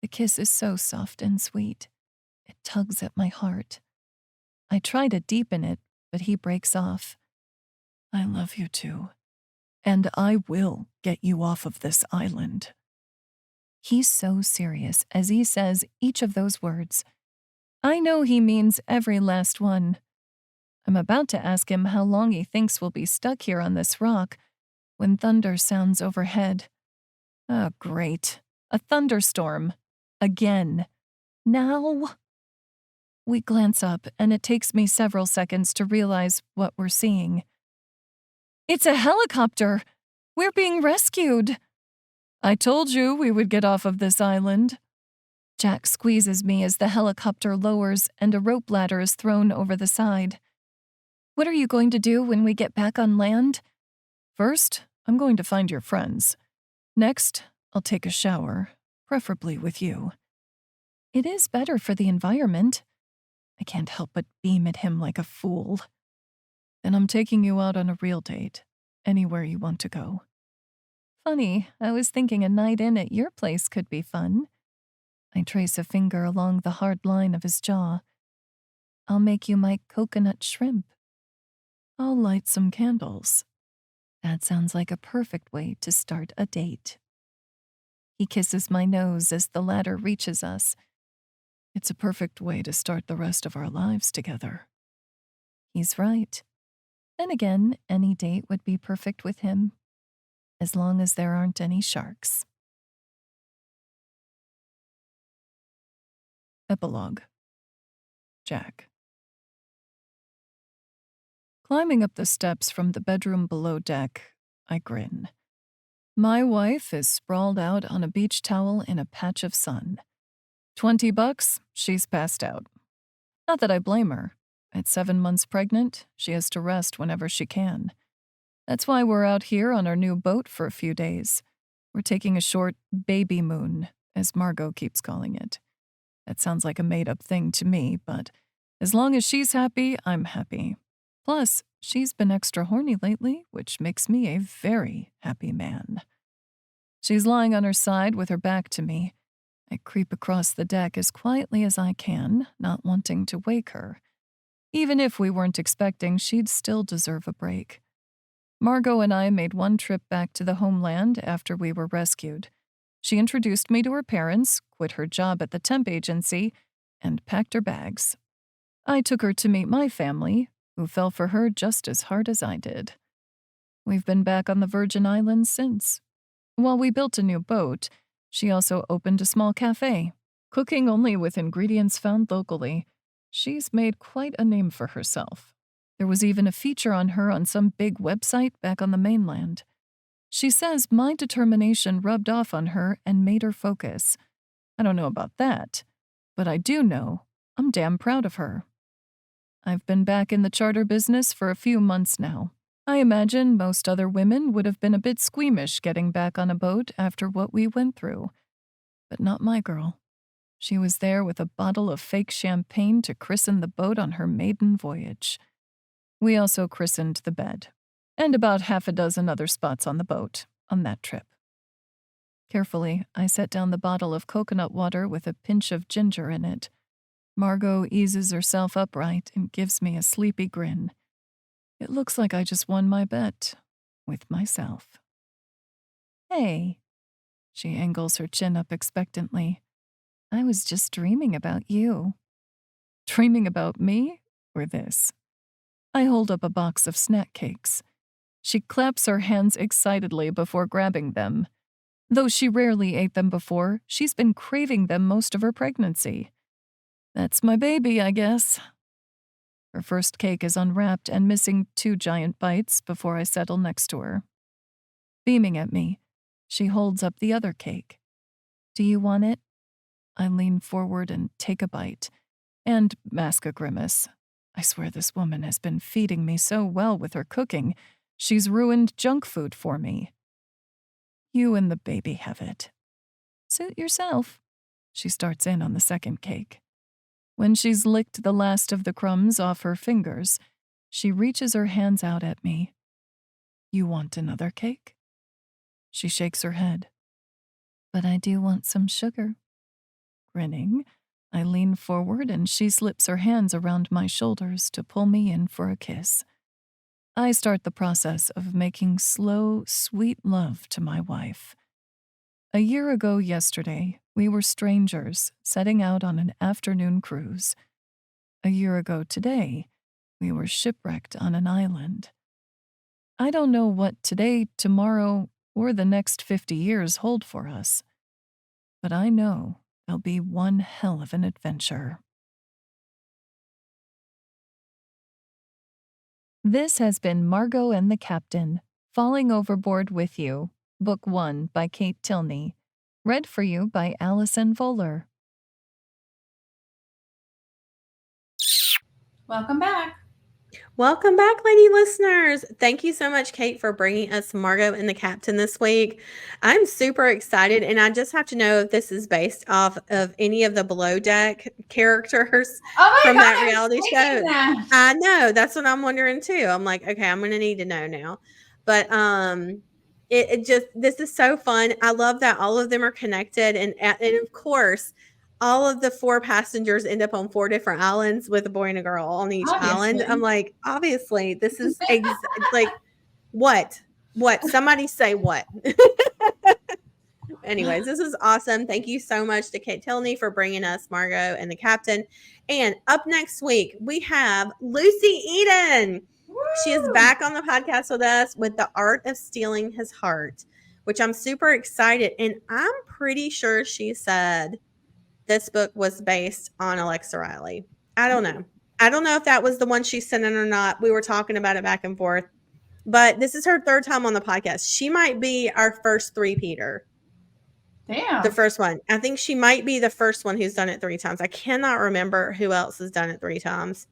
The kiss is so soft and sweet. It tugs at my heart. I try to deepen it, but he breaks off. I love you too, and I will get you off of this island. He's so serious as he says each of those words. I know he means every last one. I'm about to ask him how long he thinks we'll be stuck here on this rock, when thunder sounds overhead. Oh, great. A thunderstorm. Again. Now? We glance up, and it takes me several seconds to realize what we're seeing. It's a helicopter! We're being rescued! I told you we would get off of this island. Jack squeezes me as the helicopter lowers and a rope ladder is thrown over the side. What are you going to do when we get back on land? First, I'm going to find your friends. Next, I'll take a shower, preferably with you. It is better for the environment. I can't help but beam at him like a fool. Then I'm taking you out on a real date, anywhere you want to go. Funny, I was thinking a night in at your place could be fun. I trace a finger along the hard line of his jaw. I'll make you my coconut shrimp. I'll light some candles. That sounds like a perfect way to start a date. He kisses my nose as the ladder reaches us. It's a perfect way to start the rest of our lives together. He's right. Then again, any date would be perfect with him, as long as there aren't any sharks. Epilogue. Jack. Climbing up the steps from the bedroom below deck, I grin. My wife is sprawled out on a beach towel in a patch of sun. $20, she's passed out. Not that I blame her. At 7 months pregnant, she has to rest whenever she can. That's why we're out here on our new boat for a few days. We're taking a short baby moon, as Margo keeps calling it. That sounds like a made-up thing to me, but as long as she's happy, I'm happy. Plus, she's been extra horny lately, which makes me a very happy man. She's lying on her side with her back to me. I creep across the deck as quietly as I can, not wanting to wake her. Even if we weren't expecting, she'd still deserve a break. Margo and I made one trip back to the homeland after we were rescued. She introduced me to her parents, quit her job at the temp agency, and packed her bags. I took her to meet my family, who fell for her just as hard as I did. We've been back on the Virgin Islands since. While we built a new boat, she also opened a small cafe, cooking only with ingredients found locally. She's made quite a name for herself. There was even a feature on her on some big website back on the mainland. She says my determination rubbed off on her and made her focus. I don't know about that, but I do know I'm damn proud of her. I've been back in the charter business for a few months now. I imagine most other women would have been a bit squeamish getting back on a boat after what we went through. But not my girl. She was there with a bottle of fake champagne to christen the boat on her maiden voyage. We also christened the bed, and about half a dozen other spots on the boat on that trip. Carefully, I set down the bottle of coconut water with a pinch of ginger in it. Margo eases herself upright and gives me a sleepy grin. It looks like I just won my bet with myself. Hey, she angles her chin up expectantly. I was just dreaming about you. Dreaming about me or this? I hold up a box of snack cakes. She claps her hands excitedly before grabbing them. Though she rarely ate them before, she's been craving them most of her pregnancy. That's my baby, I guess. Her first cake is unwrapped and missing 2 giant bites before I settle next to her. Beaming at me, she holds up the other cake. Do you want it? I lean forward and take a bite, and mask a grimace. I swear this woman has been feeding me so well with her cooking, she's ruined junk food for me. You and the baby have it. Suit yourself. She starts in on the second cake. When she's licked the last of the crumbs off her fingers, she reaches her hands out at me. You want another cake? She shakes her head. But I do want some sugar. Grinning, I lean forward and she slips her hands around my shoulders to pull me in for a kiss. I start the process of making slow, sweet love to my wife. A year ago yesterday, we were strangers setting out on an afternoon cruise. A year ago today, we were shipwrecked on an island. I don't know what today, tomorrow, or the next 50 years hold for us, but I know there'll be one hell of an adventure. This has been Margo and the Captain, Falling Overboard with You, Book 1 by Kate Tinley, read for you by Allison Voller. Welcome back. Welcome back, lady listeners. Thank you so much, Kate, for bringing us Margo and the Captain this week. I'm super excited, and I just have to know if this is based off of any of the Below Deck characters from that reality show. I know. That's what I'm wondering, too. I'm like, okay, I'm going to need to know now. But this is so fun. I love that all of them are connected. And of course, all of the 4 passengers end up on 4 different islands with a boy and a girl on each island. I'm like, obviously, this is like, what? Somebody say what? Anyways, this is awesome. Thank you so much to Kate Tilney for bringing us Margo and the Captain. And up next week, we have Lucy Eden. Woo! She is back on the podcast with us with The Art of Stealing His Heart, which I'm super excited. And I'm pretty sure she said this book was based on Alexa Riley. I don't know. I don't know if that was the one she sent in or not. We were talking about it back and forth. But this is her 3rd time on the podcast. She might be our first 3-peater. Damn. The first one. I think she might be the first one who's done it 3 times. I cannot remember who else has done it 3 times.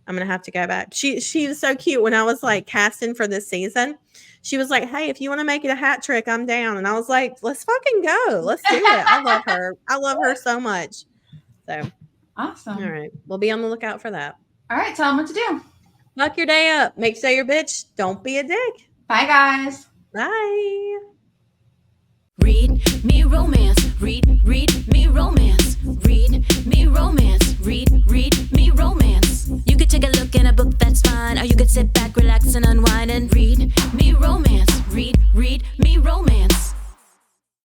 I'm going to have to go back. She was so cute when I was like casting for this season. She was like, hey, if you want to make it a hat trick, I'm down. And I was like, let's fucking go. Let's do it. I love her. I love her so much. So awesome. All right. We'll be on the lookout for that. All right. Tell them what to do. Fuck your day up. Make sure you're a bitch. Don't be a dick. Bye, guys. Bye. Read me romance. Read me romance. Read me romance. Read